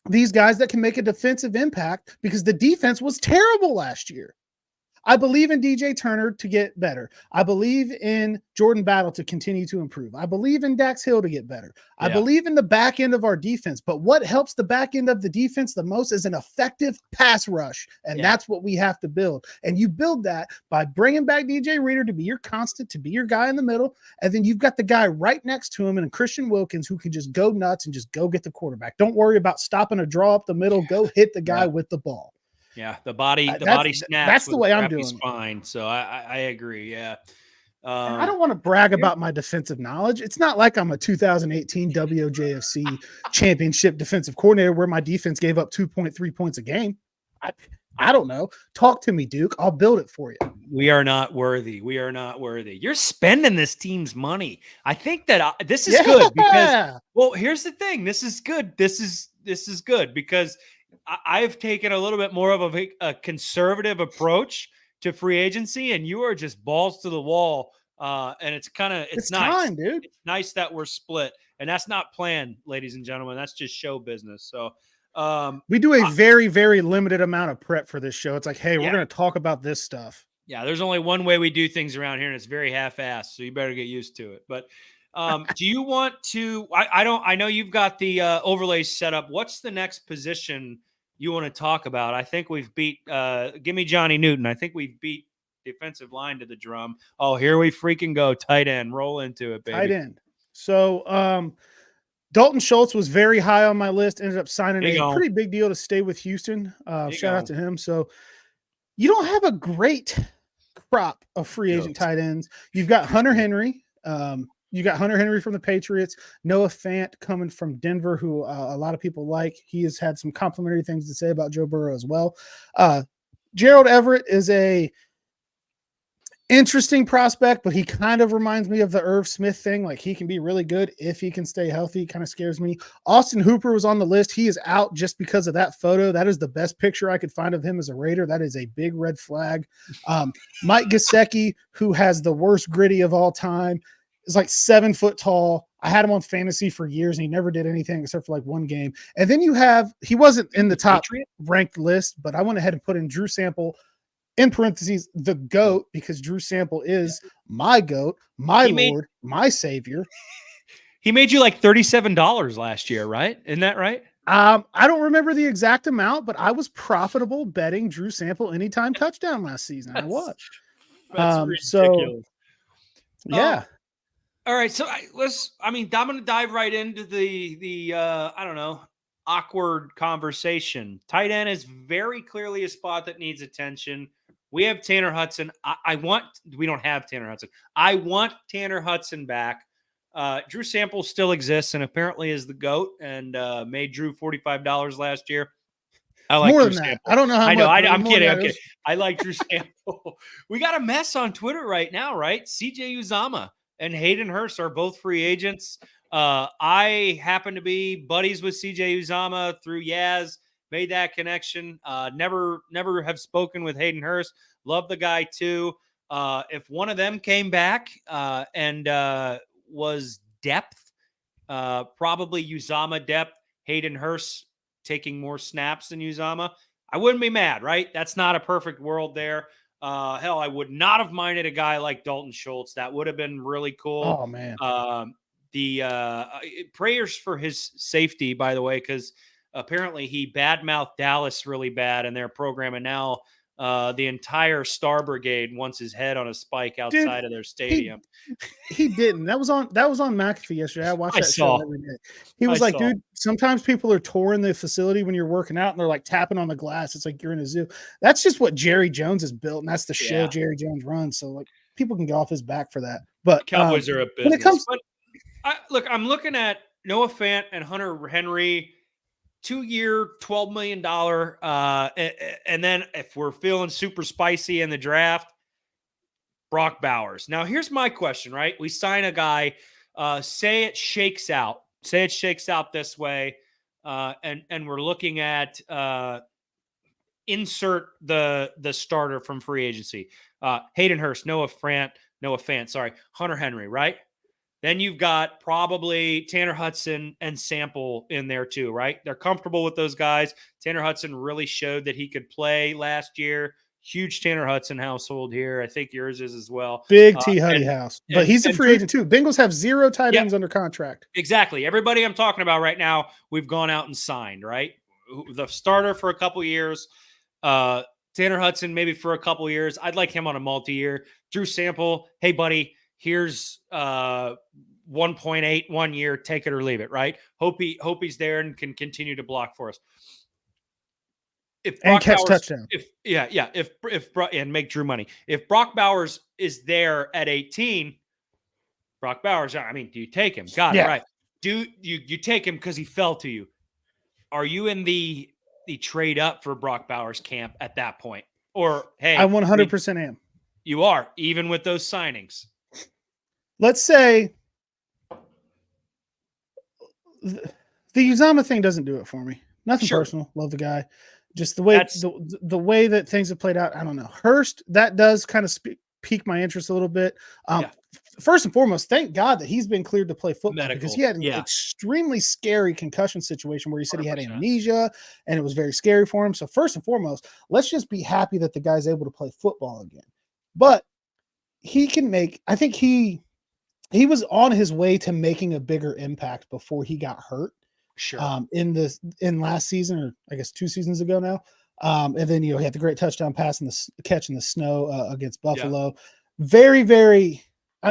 these guys that can make a defensive impact, because the defense was terrible last year. I believe in DJ Turner to get better. I believe in Jordan Battle to continue to improve. I believe in Dax Hill to get better. I believe in the back end of our defense. But what helps the back end of the defense the most is an effective pass rush. And that's what we have to build. And you build that by bringing back DJ Reader to be your constant, to be your guy in the middle. And then you've got the guy right next to him and Christian Wilkins who can just go nuts and just go get the quarterback. Don't worry about stopping a draw up the middle. Go hit the guy with the ball. Yeah, the body snaps. That's the way I'm doing spine. So I agree. Yeah. I don't want to brag about my defensive knowledge. It's not like I'm a 2018 WJFC championship defensive coordinator where my defense gave up 2.3 points a game. I don't know. Talk to me, Duke. I'll build it for you. We are not worthy. We are not worthy. You're spending this team's money. I think that this is good because, well, here's the thing. This is good. This is good because I've taken a little bit more of a conservative approach to free agency, and you are just balls to the wall. And it's nice, time, dude. It's nice that we're split, and that's not planned, ladies and gentlemen. That's just show business. So we do a very, very limited amount of prep for this show. It's like, hey, we're going to talk about this stuff. Yeah, there's only one way we do things around here, and it's very half-assed. So you better get used to it. But do you want to? I know you've got the overlays set up. What's the next position you want to talk about? I think we've beat. Give me Johnny Newton. I think we've beat defensive line to the drum. Oh, here we freaking go. Tight end. Roll into it, baby. Tight end. So Dalton Schultz was very high on my list. Ended up signing a pretty big deal to stay with Houston. Shout out to him. So you don't have a great crop of free agent tight ends. You've got Hunter Henry. You got Hunter Henry from the Patriots, Noah Fant coming from Denver, who a lot of people like. He has had some complimentary things to say about Joe Burrow as well. Gerald Everett is a interesting prospect, but he kind of reminds me of the Irv Smith thing. Like, he can be really good if he can stay healthy. Kind of scares me. Austin Hooper was on the list. He is out just because of that photo. That is the best picture I could find of him as a Raider. That is a big red flag. Mike Gesicki, who has the worst gritty of all time, is like 7 foot tall. I had him on fantasy for years and he never did anything except for like one game. And then he wasn't in the top ranked list, but I went ahead and put in Drew Sample in parentheses, the GOAT, because Drew Sample is my GOAT, my Lord, my savior. He made you like $37 last year, right? Isn't that right? I don't remember the exact amount, but I was profitable betting Drew Sample anytime touchdown last season. I was. That's ridiculous. Yeah. All right, so I'm going to dive right into the I don't know, awkward conversation. Tight end is very clearly a spot that needs attention. We have Tanner Hudson. We don't have Tanner Hudson. I want Tanner Hudson back. Drew Sample still exists and apparently is the GOAT and made Drew $45 last year. I like more Drew than Sample. that. I don't know how much. I'm kidding. I like Drew Sample. We got a mess on Twitter right now, right? CJ Uzama and Hayden Hurst are both free agents. I happen to be buddies with CJ Uzama through Yaz, made that connection. Never have spoken with Hayden Hurst. Love the guy too. If one of them came back and was depth, probably Uzama depth, Hayden Hurst taking more snaps than Uzama, I wouldn't be mad, right? That's not a perfect world there. Hell, I would not have minded a guy like Dalton Schultz. That would have been really cool. Oh man. The prayers for his safety, by the way, because apparently he badmouthed Dallas really bad in their program, and now the entire Star Brigade wants his head on a spike outside of their stadium. He didn't. That was on McAfee yesterday. I watched that show every day. He was like, dude, sometimes people are touring the facility when you're working out and they're like tapping on the glass. It's like you're in a zoo. That's just what Jerry Jones has built, and that's the show Jerry Jones runs. So like people can get off his back for that. But Cowboys are a business. When it comes, look, I'm looking at Noah Fant and Hunter Henry, 2-year, $12 million. And then if we're feeling super spicy in the draft, Brock Bowers. Now, here's my question, right? We sign a guy, say it shakes out. Say it shakes out this way, and we're looking at insert the starter from free agency. Hayden Hurst, Noah Fant, sorry, Hunter Henry, right? Then you've got probably Tanner Hudson and Sample in there too, right? They're comfortable with those guys. Tanner Hudson really showed that he could play last year. Huge Tanner Hudson household here. I think yours is as well. Big T Huddy house. But he's a free agent too. Bengals have 0 tight ends under contract. Exactly. Everybody I'm talking about right now, we've gone out and signed, right? The starter for a couple years. Tanner Hudson maybe for a couple years. I'd like him on a multi-year. Drew Sample, hey, buddy, here's 1.8 1 year. Take it or leave it, right? Hope he's there and can continue to block for us. If Brock and catch Bowers, touchdown. And make Drew money. If Brock Bowers is there at 18, Brock Bowers, I mean, do you take him? Got it, right. Do you take him because he fell to you? Are you in the trade up for Brock Bowers camp at that point? Or hey, I 100% am. You are, even with those signings. Let's say the Uzama thing doesn't do it for me. Nothing personal. Love the guy. Just the way the way that things have played out, I don't know. Hurst, that does kind of pique my interest a little bit. First and foremost, thank God that he's been cleared to play football because he had an extremely scary concussion situation where he said 100%. He had amnesia and it was very scary for him. So first and foremost, let's just be happy that the guy's able to play football again. But he can make, I think he was on his way to making a bigger impact before he got hurt. Sure. In last season, or I guess 2 seasons ago now. And then, he had the great touchdown pass and the catch in the snow against Buffalo. Yeah. Very, very,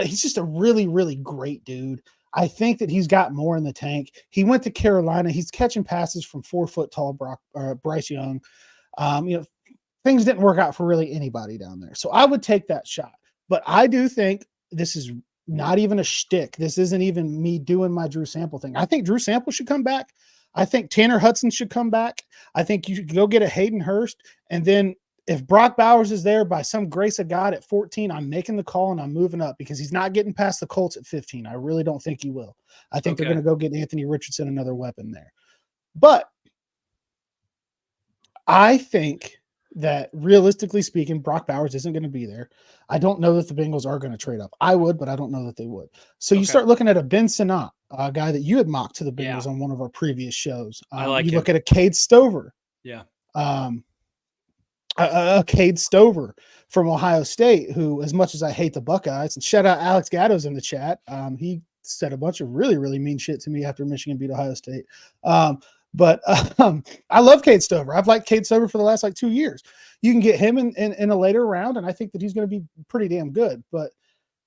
he's just a really, really great dude. I think that he's got more in the tank. He went to Carolina. He's catching passes from 4 foot tall Bryce Young. Things didn't work out for really anybody down there. So I would take that shot. But I do think this is not even a shtick. This isn't even me doing my Drew Sample thing. I think Drew Sample should come back. I think Tanner Hudson should come back. I think you should go get a Hayden Hurst. And then if Brock Bowers is there by some grace of God at 14, I'm making the call and I'm moving up because he's not getting past the Colts at 15. I really don't think he will. I think they're going to go get Anthony Richardson, another weapon there. But I think that realistically speaking, Brock Bowers isn't going to be there. I don't know that the Bengals are going to trade up. I would, but I don't know that they would. So you start looking at a Ben Sinnott, a guy that you had mocked to the Bengals on one of our previous shows. I like you him. Look at a Cade Stover. Yeah. A Cade Stover from Ohio State, who, as much as I hate the Buckeyes, and shout out Alex Gatto's in the chat. He said a bunch of really, really mean shit to me after Michigan beat Ohio State. But I love Cade Stover. I've liked Cade Stover for the last 2 years. You can get him in a later round, and I think that he's going to be pretty damn good. But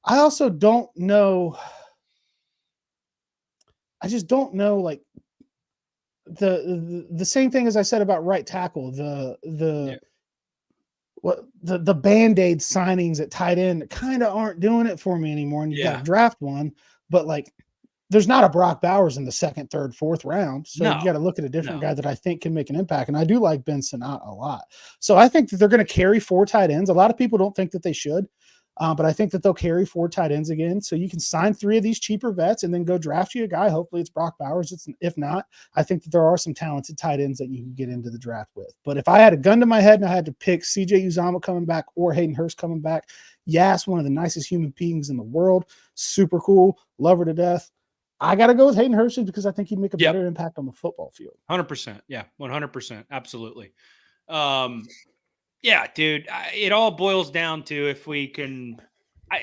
I also don't know. I just don't know, like the same thing as I said about right tackle. The Band-Aid signings at tight end kind of aren't doing it for me anymore. And you got to draft one, but there's not a Brock Bowers in the 2nd, 3rd, 4th round. So you got to look at a different guy that I think can make an impact. And I do like Ben Sinnott a lot. So I think that they're going to carry 4 tight ends. A lot of people don't think that they should. But I think that they'll carry 4 tight ends again. So you can sign 3 of these cheaper vets and then go draft you a guy. Hopefully it's Brock Bowers. If not, I think that there are some talented tight ends that you can get into the draft with. But if I had a gun to my head and I had to pick CJ Uzomah coming back or Hayden Hurst coming back, Yass, one of the nicest human beings in the world, super cool, love her to death. I got to go with Hayden Hurst because I think he'd make a better impact on the football field. 100%. Yeah, 100%. Absolutely. Yeah, dude, it all boils down to if we can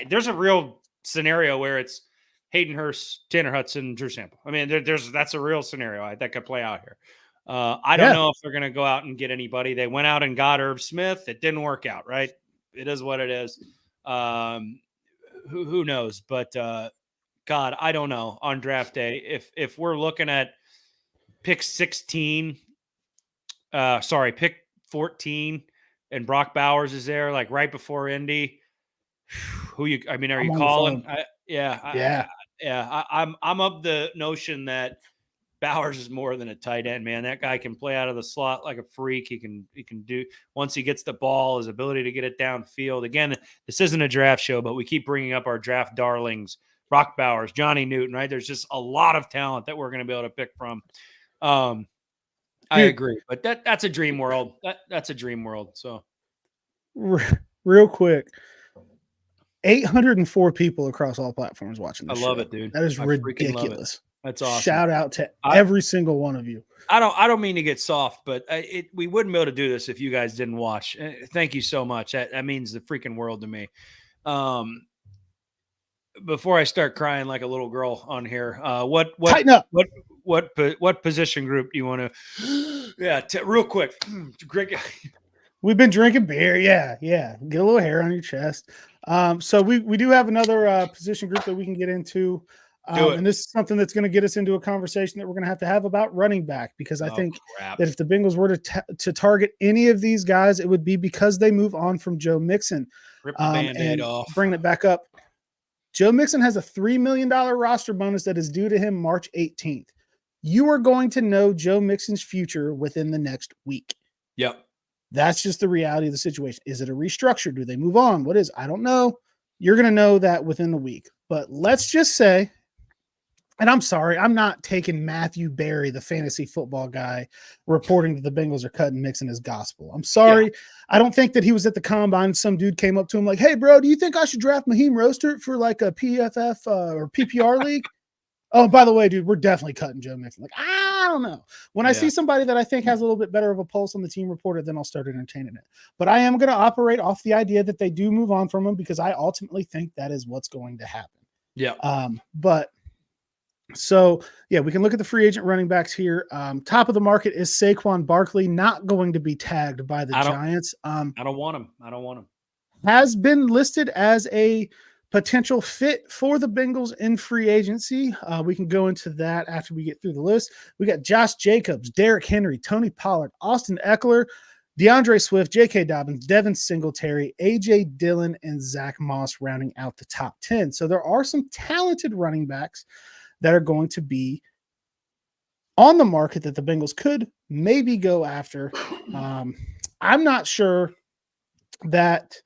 there's a real scenario where it's Hayden Hurst, Tanner Hudson, Drew Sample. I mean, that's a real scenario that could play out here. I don't know if they're going to go out and get anybody. They went out and got Irv Smith. It didn't work out, right? It is what it is. Who knows? But God, I don't know on draft day if we're looking at pick 16, pick 14, and Brock Bowers is there like right before Indy. Are you calling? I'm of the notion that Bowers is more than a tight end, man. That guy can play out of the slot like a freak. He can do, once he gets the ball, his ability to get it downfield. Again, this isn't a draft show, but we keep bringing up our draft darlings, Brock Bowers, Johnny Newton, right? There's just a lot of talent that we're going to be able to pick from. I agree, but that's a dream world. That's a dream world. So real quick, 804 people across all platforms watching this. I love it, dude. That is ridiculous. That's awesome. Shout out to every single one of you. I don't mean to get soft, but we wouldn't be able to do this if you guys didn't watch. Thank you so much. That means the freaking world to me. Before I start crying like a little girl on here, tighten up. What position group do you want to? Yeah, real quick. We've been drinking beer. Yeah. Get a little hair on your chest. So we do have another position group that we can get into. And this is something that's going to get us into a conversation that we're going to have about running back, because I think that if the Bengals were to target any of these guys, it would be because they move on from Joe Mixon. Rip the Band-Aid off. Bringing it back up. Joe Mixon has a $3 million roster bonus that is due to him March 18th. You are going to know Joe Mixon's future within the next week. Yep. That's just the reality of the situation. Is it a restructure? Do they move on? What is? I don't know. You're going to know that within the week. But let's just say, and I'm sorry, I'm not taking Matthew Berry, the fantasy football guy, reporting that the Bengals are cutting Mixon as gospel. I'm sorry. Yeah. I don't think that he was at the combine. Some dude came up to him like, "Hey, bro, do you think I should draft Maheem Mostert for like a PFF or PPR league?" Oh, by the way, dude, we're definitely cutting Joe Mixon. Like, I don't know. When I see somebody that I think has a little bit better of a pulse on the team reporter, then I'll start entertaining it. But I am going to operate off the idea that they do move on from him, because I ultimately think that is what's going to happen. Yeah. So we can look at the free agent running backs here. Top of the market is Saquon Barkley, not going to be tagged by the Giants. I don't want him. Has been listed as a potential fit for the Bengals in free agency. We can go into that after we get through the list. We got Josh Jacobs, Derrick Henry, Tony Pollard, Austin Eckler, DeAndre Swift, J.K. Dobbins, Devin Singletary, A.J. Dillon, and Zach Moss rounding out the top 10. So there are some talented running backs that are going to be on the market that the Bengals could maybe go after. I'm not sure that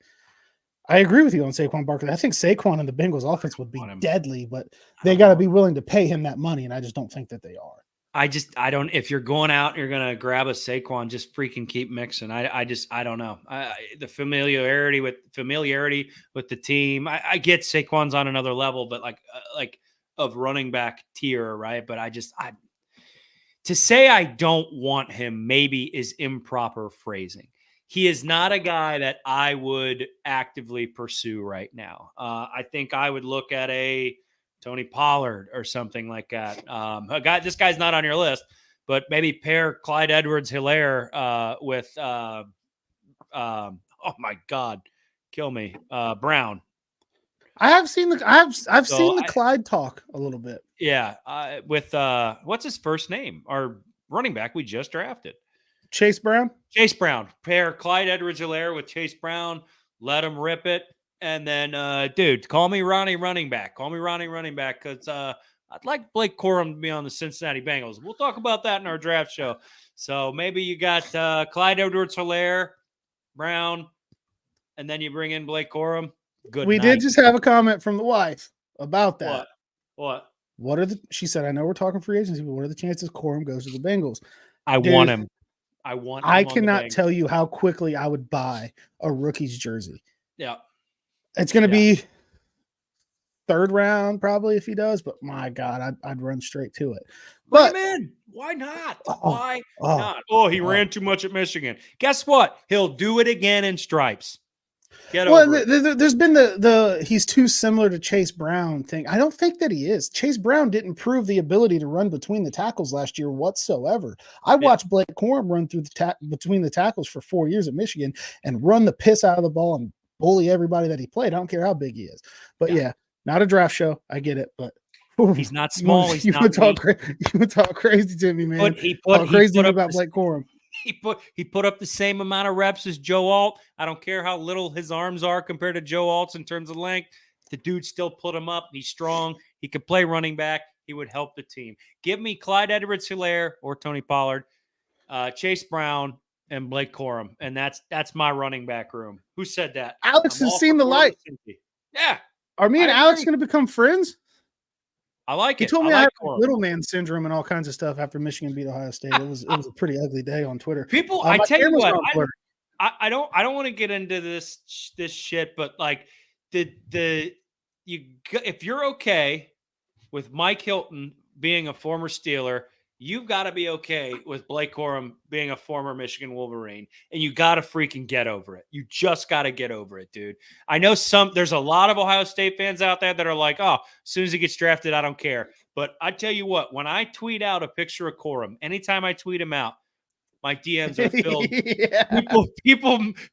I agree with you on Saquon Barkley. I think Saquon and the Bengals offense would be deadly, but they got to be willing to pay him that money, and I just don't think that they are. I don't. If you're going out and you're going to grab a Saquon, just freaking keep mixing. I don't know. The familiarity with the team. I get Saquon's on another level, but like of running back tier, right? But to say I don't want him maybe is improper phrasing. He is not a guy that I would actively pursue right now. I think I would look at a Tony Pollard or something like that. This guy's not on your list, but maybe pair Clyde Edwards-Helaire with oh my God, kill me, Brown. I have seen I've seen the Clyde talk a little bit. Yeah, with what's his first name? Our running back we just drafted. Chase Brown. Pair Clyde Edwards-Helaire with Chase Brown. Let him rip it. And then, dude, call me Ronnie running back. Because I'd like Blake Corum to be on the Cincinnati Bengals. We'll talk about that in our draft show. So maybe you got Clyde Edwards-Helaire, Brown, and then you bring in Blake Corum. Good We night. did just have a comment from the wife about that. What? She said, I know we're talking free agency, but what are the chances Corum goes to the Bengals? I Dude, want him. I want him I on the cannot Bengals. tell you how quickly I would buy a rookie's jersey. Yeah. It's going to Yeah. be third round probably if he does, but my God, I'd run straight to it. Bring But him in. Why not? Oh, Why oh, not? Oh, he oh. ran too much at Michigan. Guess what? He'll do it again in stripes. Get well, over it. there's been the he's too similar to Chase Brown thing. I don't think that he is. Chase Brown didn't prove the ability to run between the tackles last year whatsoever. I watched Blake Corum run through between the tackles for 4 years at Michigan and run the piss out of the ball and bully everybody that he played. I don't care how big he is. But yeah, not a draft show. I get it, but he's not small. He's you not would talk crazy to me, man. He talk crazy to me about Blake Corum. He put up the same amount of reps as Joe Alt. I don't care how little his arms are compared to Joe Alt's in terms of length. The dude still put him up. He's strong. He could play running back. He would help the team. Give me Clyde Edwards-Helaire or Tony Pollard, Chase Brown, and Blake Corum, and that's my running back room. Who said that? Alex has seen the light. Yeah. Are me and Alex going to become friends? I like it. He told me I had little man syndrome and all kinds of stuff after Michigan beat Ohio State. It was a pretty ugly day on Twitter. People, I tell you what, I don't want to get into this shit, but like if you're okay with Mike Hilton being a former Steeler, you've got to be okay with Blake Corum being a former Michigan Wolverine, and you got to freaking get over it. You just got to get over it, dude. I know there's a lot of Ohio State fans out there that are like, oh, as soon as he gets drafted, I don't care. But I tell you what, when I tweet out a picture of Corum, anytime I tweet him out, my DMs are filled.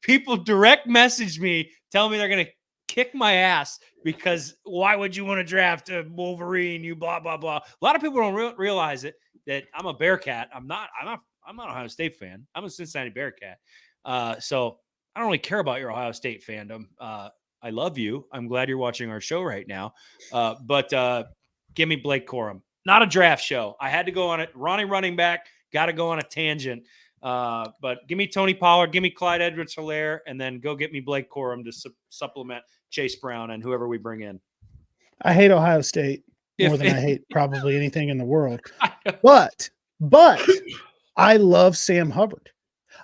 People direct message me, tell me they're going to kick my ass because why would you want to draft a Wolverine? You blah, blah, blah. A lot of people don't realize it. That I'm a Bearcat. I'm not an Ohio State fan. I'm a Cincinnati Bearcat. So I don't really care about your Ohio State fandom. I love you. I'm glad you're watching our show right now. But give me Blake Corum. Not a draft show. I had to go on it. Ronnie running back. Got to go on a tangent. But give me Tony Pollard. Give me Clyde Edwards-Helaire. And then go get me Blake Corum to supplement Chase Brown and whoever we bring in. I hate Ohio State more than I hate probably anything in the world. But I love Sam Hubbard.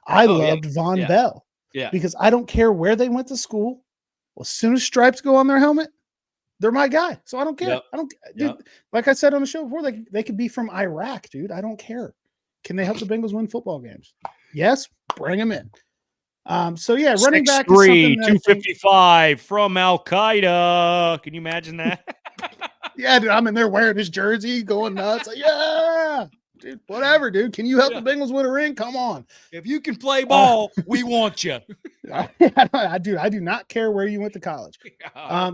I loved Von Bell. Yeah. Because I don't care where they went to school. Well, as soon as stripes go on their helmet, they're my guy. So I don't care. Dude, like I said on the show before, they could be from Iraq, dude. I don't care. Can they help the Bengals win football games? Yes, bring them in. So yeah, running back 6'3", 255 from Al Qaeda. Can you imagine that? Yeah, dude, I'm in there wearing his jersey, going nuts. Like, yeah, dude, whatever, dude. Can you help the Bengals win a ring? Come on. If you can play ball, we want you. I do not care where you went to college.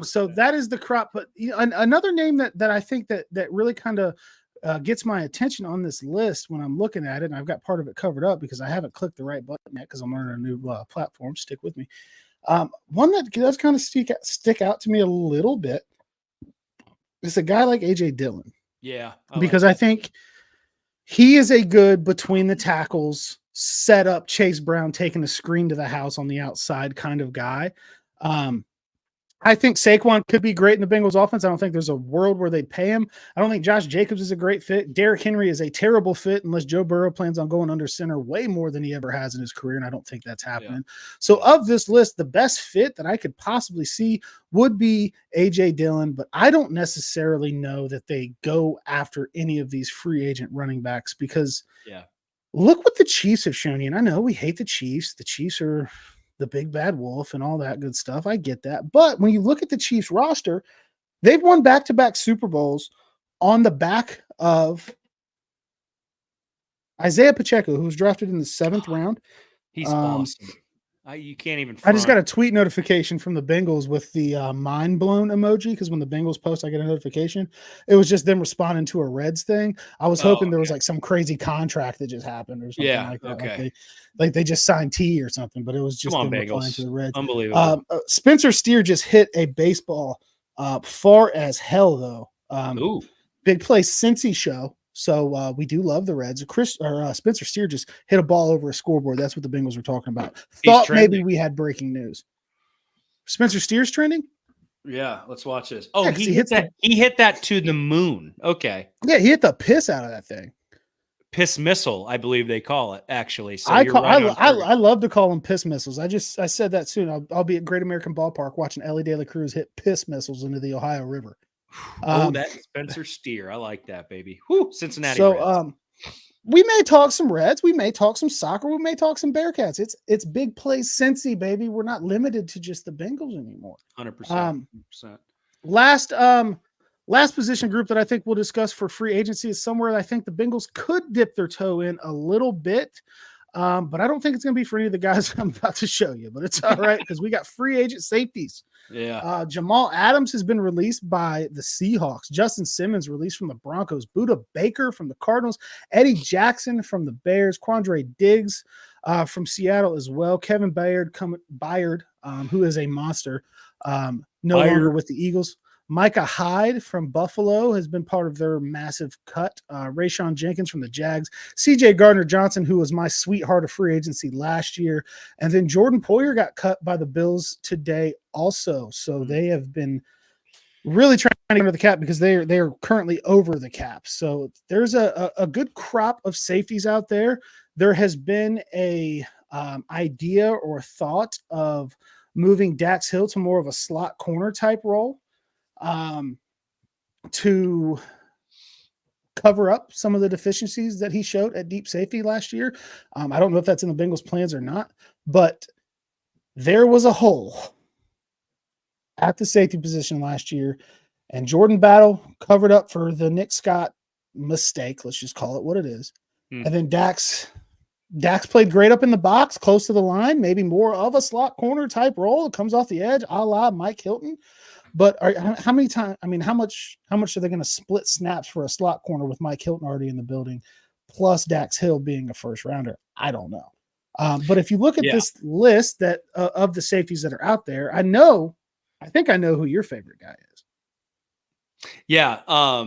So that is the crop. But another name that I think that really kind of gets my attention on this list when I'm looking at it, and I've got part of it covered up because I haven't clicked the right button yet because I'm learning a new platform. Stick with me. One that does kind of stick out to me a little bit. It's a guy like AJ Dillon. Yeah. Because I think he is a good between the tackles, set up Chase Brown taking a screen to the house on the outside kind of guy. I think Saquon could be great in the Bengals offense. I don't think there's a world where they'd pay him. I don't think Josh Jacobs is a great fit. Derrick Henry is a terrible fit unless Joe Burrow plans on going under center way more than he ever has in his career, and I don't think that's happening. Yeah. So of this list, the best fit that I could possibly see would be A.J. Dillon, but I don't necessarily know that they go after any of these free agent running backs because look what the Chiefs have shown you. And I know we hate the Chiefs. The Chiefs are the big bad wolf and all that good stuff. I get that. But when you look at the Chiefs roster, they've won back-to-back Super Bowls on the back of Isaiah Pacheco, who was drafted in the 7th round. He's awesome. You can't even front. I just got a tweet notification from the Bengals with the mind blown emoji because when the Bengals post, I get a notification. It was just them responding to a Reds thing. I was hoping there was like some crazy contract that just happened or something like that. Okay. Like they just signed T or something, but it was just them replying to the Reds. Unbelievable. Spencer Steer just hit a baseball far as hell though. Big Play Cincy show. So we do love the Reds. Spencer Steer just hit a ball over a scoreboard. That's what the Bengals were talking about. Thought maybe we had breaking news. Spencer Steer's trending? Yeah, let's watch this. Oh, Yeah, 'cause he he hit hits that. He hit that to the moon. Okay, yeah, he hit the piss out of that thing. piss missile, I believe they call it. Actually, so I you're call right on target. I love to call them piss missiles. I said that soon. I'll be at Great American Ballpark watching Ellie De La Cruz hit piss missiles into the Ohio River. Oh, Um, that Spencer Steer. I like that, baby. Whoo, Cincinnati so Reds. we may talk some Reds, we may talk some soccer, we may talk some Bearcats. It's big play Cincy, baby. We're not limited to just the Bengals anymore. 100%. Um, 100%. last last position group that I think we'll discuss for free agency is somewhere I think the Bengals could dip their toe in a little bit. But I don't think it's going to be for any of the guys I'm about to show you, but it's all right because we got free agent safeties. Yeah. Jamal Adams has been released by the Seahawks. Justin Simmons released from the Broncos. Buda Baker from the Cardinals. Eddie Jackson from the Bears. Quandre Diggs from Seattle as well. Kevin Byard, who is a monster, no longer with the Eagles. Micah Hyde from Buffalo has been part of their massive cut. Rayshon Jenkins from the Jags. CJ Gardner-Johnson, who was my sweetheart of free agency last year. And then Jordan Poyer got cut by the Bills today also. So they have been really trying to get under the cap because they are currently over the cap. So there's a good crop of safeties out there. There has been a idea or thought of moving Dax Hill to more of a slot corner type role. To cover up some of the deficiencies that he showed at deep safety last year. I don't know if that's in the Bengals' plans or not, but there was a hole at the safety position last year, and Jordan Battle covered up for the Nick Scott mistake. Let's just call it what it is. And then Dax played great up in the box, close to the line, maybe more of a slot corner type role. It comes off the edge, a la Mike Hilton. But how many times? I mean, how much are they going to split snaps for a slot corner with Mike Hilton already in the building, plus Dax Hill being a first rounder? I don't know. But if you look at this list that of the safeties that are out there, I think I know who your favorite guy is. Yeah.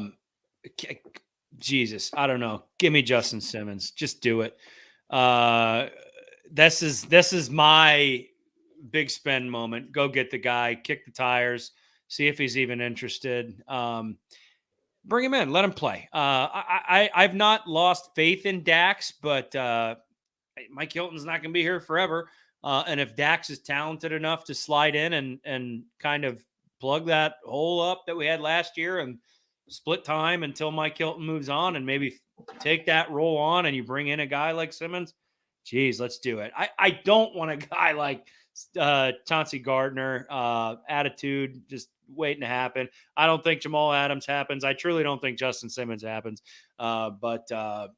Jesus, I don't know. Give me Justin Simmons. Just do it. This is my big spend moment. Go get the guy, kick the tires, see if he's even interested. Bring him in, let him play. I've not lost faith in Dax, but Mike Hilton's not going to be here forever. And if Dax is talented enough to slide in and kind of plug that hole up that we had last year and split time until Mike Hilton moves on and maybe take that role on and you bring in a guy like Simmons, geez, let's do it. I don't want a guy like Chauncey Gardner, attitude just waiting to happen. I don't think Jamal Adams happens. I truly don't think Justin Simmons happens. But I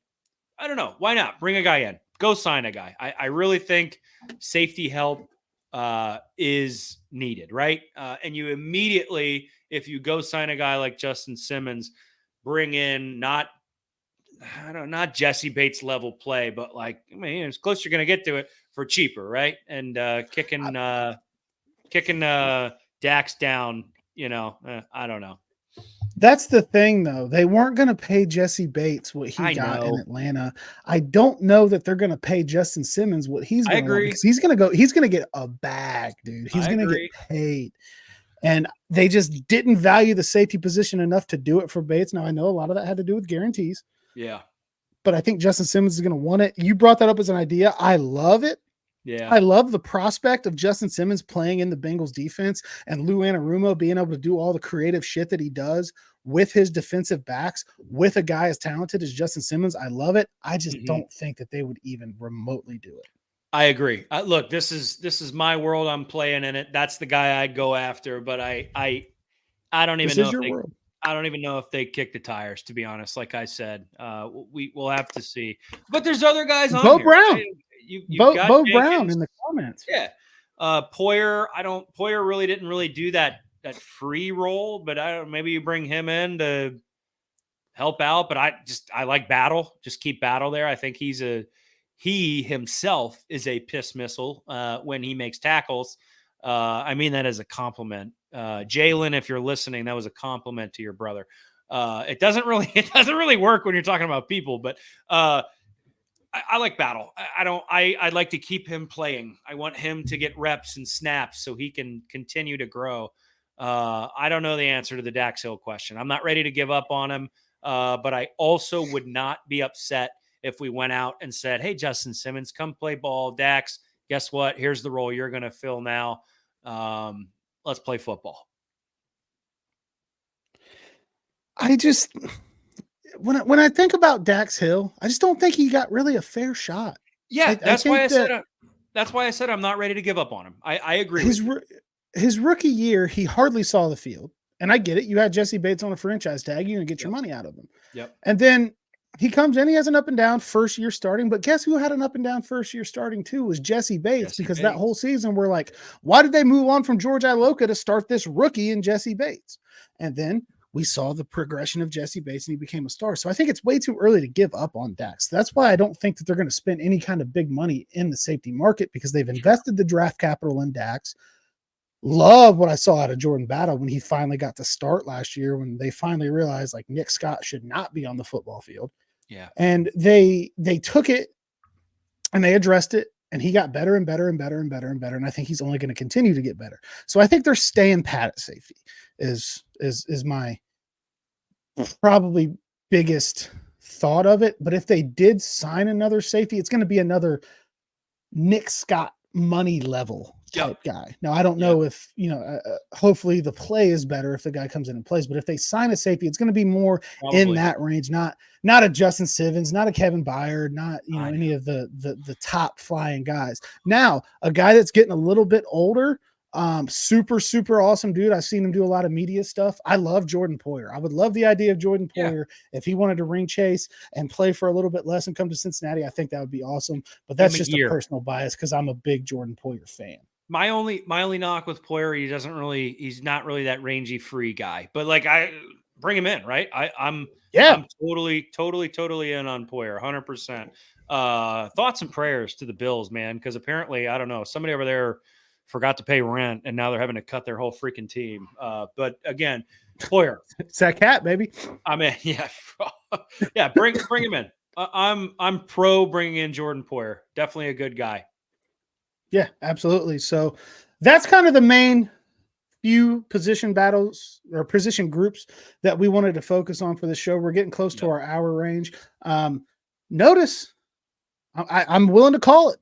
don't know. Why not? Bring a guy in. Go sign a guy. I really think safety help is needed, right? And you immediately, if you go sign a guy like Justin Simmons, bring in not Jesse Bates level play, but like, I mean, as close you're going to get to it for cheaper, right? And kicking Dax down, I don't know. That's the thing, though. They weren't going to pay Jesse Bates what he got in Atlanta. I don't know that they're going to pay Justin Simmons what he's going to want because he's going to get a bag, dude. He's going to get paid. And they just didn't value the safety position enough to do it for Bates. Now, I know a lot of that had to do with guarantees. Yeah. But I think Justin Simmons is going to want it. You brought that up as an idea. I love it. Yeah. I love the prospect of Justin Simmons playing in the Bengals defense and Lou Anarumo being able to do all the creative shit that he does with his defensive backs with a guy as talented as Justin Simmons. I love it. I just don't think that they would even remotely do it. I agree. Look, this is my world. I'm playing in it. That's the guy I'd go after, but I don't even know I don't even know if they kick the tires, to be honest. Like I said, we'll have to see. But there's other guys on Bo here. Brown. Right? You've got Bo Jenkins. Brown in the comments. Yeah. Poyer really didn't do that free role, but maybe you bring him in to help out. But I like Battle. Just keep Battle there. I think he himself is a piss missile when he makes tackles. I mean that as a compliment. Jalen, if you're listening, that was a compliment to your brother. It doesn't really work when you're talking about people, but I like Battle. I'd like to keep him playing. I want him to get reps and snaps so he can continue to grow. I don't know the answer to the Dax Hill question. I'm not ready to give up on him, but I also would not be upset if we went out and said, hey, Justin Simmons, come play ball. Dax, guess what? Here's the role you're going to fill now. Let's play football. I just when I think about Dax Hill, I just don't think he got really a fair shot. Yeah, that's why I said I'm not ready to give up on him. I agree with you. His rookie year, he hardly saw the field. And I get it. You had Jesse Bates on a franchise tag. You're going to get your money out of him. Yep. And then he comes in, he has an up and down first year starting. But guess who had an up and down first year starting too? Was Jesse Bates. That whole season we're like, why did they move on from George Iloka to start this rookie in Jesse Bates? And then we saw the progression of Jesse Bates and he became a star. So I think it's way too early to give up on Dax. That's why I don't think that they're going to spend any kind of big money in the safety market, because they've invested the draft capital in Dax. Love what I saw out of Jordan Battle when he finally got to start last year, when they finally realized like Nick Scott should not be on the football field. Yeah. And they took it and they addressed it, and he got better and better and better and better and better. And I think he's only going to continue to get better. So I think they're staying pat at safety is my probably biggest thought of it. But if they did sign another safety, it's going to be another Nick Scott money level type guy. Now, I don't know if, hopefully the play is better if the guy comes in and plays, but if they sign a safety, it's going to be more in that range, not a Justin Simmons, not a Kevin Byard, not, any of the top flying guys. Now, a guy that's getting a little bit older, super, super awesome dude. I've seen him do a lot of media stuff. I love Jordan Poyer. I would love the idea of Jordan Poyer if he wanted to ring chase and play for a little bit less and come to Cincinnati. I think that would be awesome, but that's just a personal bias because I'm a big Jordan Poyer fan. My only knock with Poyer, he's not really that rangy free guy, but like I bring him in, right? I'm totally in on Poyer, 100%. Thoughts and prayers to the Bills, man, because apparently, I don't know, somebody over there forgot to pay rent and now they're having to cut their whole freaking team. But again, Poyer, it's that cat, baby. I mean, bring him in. I'm pro bringing in Jordan Poyer. Definitely a good guy. Yeah, absolutely. So that's kind of the main few position battles or position groups that we wanted to focus on for the show. We're getting close to our hour range. Notice, I'm willing to call it,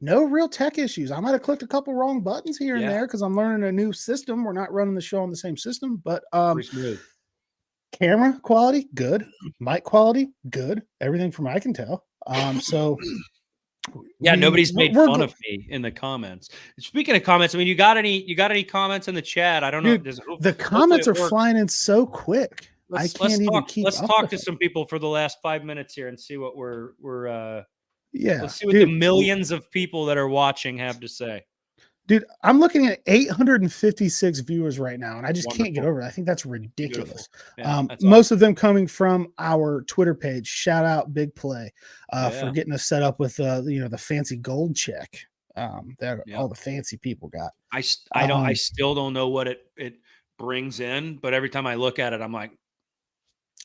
no real tech issues. I might have clicked a couple wrong buttons here and there because I'm learning a new system. We're not running the show on the same system, but camera quality, good. Mic quality, good. Everything from I can tell. So nobody's made fun of me in the comments. Speaking of comments, I mean, you got any comments in the chat? I don't know. The comments are flying in so quick. Let's talk to some people for the last 5 minutes here and see what let's see what the millions of people that are watching have to say. Dude, I'm looking at 856 viewers right now, and I just can't get over it. I think that's ridiculous. Yeah, most of them coming from our Twitter page. Shout out BIGPLAY for getting us set up with the fancy gold check that all the fancy people got. I still don't know what it brings in, but every time I look at it, I'm like,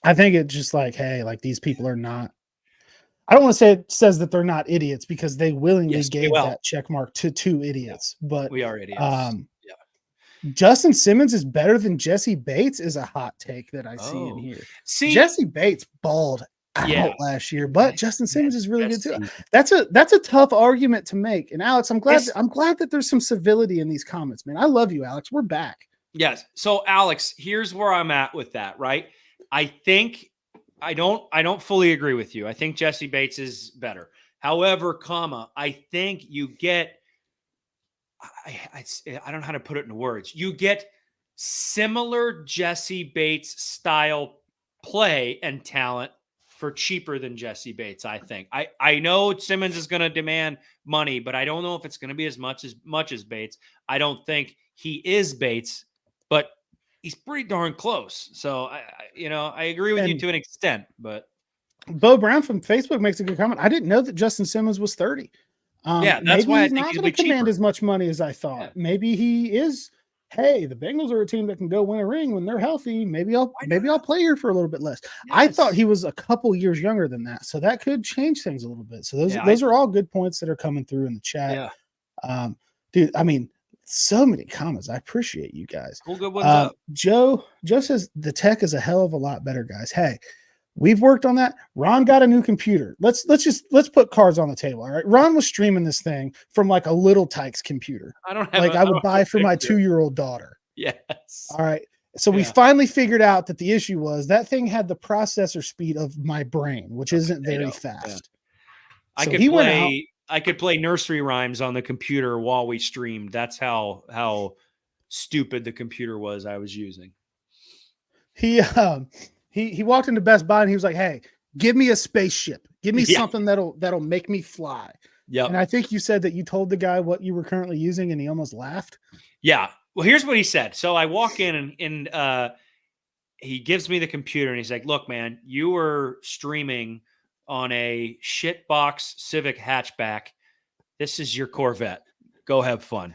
I think it's just like, hey, like these people are not. I don't want to say it says that they're not idiots because they willingly gave that check mark to two idiots, but we are idiots. Justin Simmons is better than Jesse Bates is a hot take that I see in here. Jesse Bates balled out last year, but Justin Simmons is really good too. That's a tough argument to make. And Alex, I'm glad that there's some civility in these comments, man. I love you, Alex. We're back. Yes. So Alex, here's where I'm at with that, right? I think I don't fully agree with you. I think Jesse Bates is better. However, I think you get, I don't know how to put it in words. You get similar Jesse Bates style play and talent for cheaper than Jesse Bates, I think. I know Simmons is going to demand money, but I don't know if it's going to be as much as Bates. I don't think he is Bates, but he's pretty darn close. So I agree with you to an extent, but Bo Brown from Facebook makes a good comment. I didn't know that Justin Simmons was 30. That's why I think he's not going to command as much money as I thought. Yeah. Maybe he is. Hey, the Bengals are a team that can go win a ring when they're healthy. Maybe I'll play here for a little bit less. Yes. I thought he was a couple years younger than that, so that could change things a little bit. So those are all good points that are coming through in the chat. Yeah. Dude, I mean, So many comments. I appreciate you guys. Cool, good ones up. Joe says the tech is a hell of a lot better, guys. Hey, we've worked on that. Ron got a new computer. Let's put cards on the table. All right. Ron was streaming this thing from like a little Tykes computer. I don't have like I would buy for my 2-year-old daughter. Yes. All right. So we finally figured out that the issue was that thing had the processor speed of my brain, which isn't very fast. Yeah. So I could play nursery rhymes on the computer while we streamed. That's how stupid the computer was I was using. He walked into Best Buy and he was like, "Hey, give me a spaceship. Give me something that'll make me fly." Yeah. And I think you said that you told the guy what you were currently using, and he almost laughed. Yeah. Well, here's what he said. So I walk in and he gives me the computer and he's like, "Look, man, you were streaming on a shitbox Civic hatchback. This is your Corvette. Go have fun."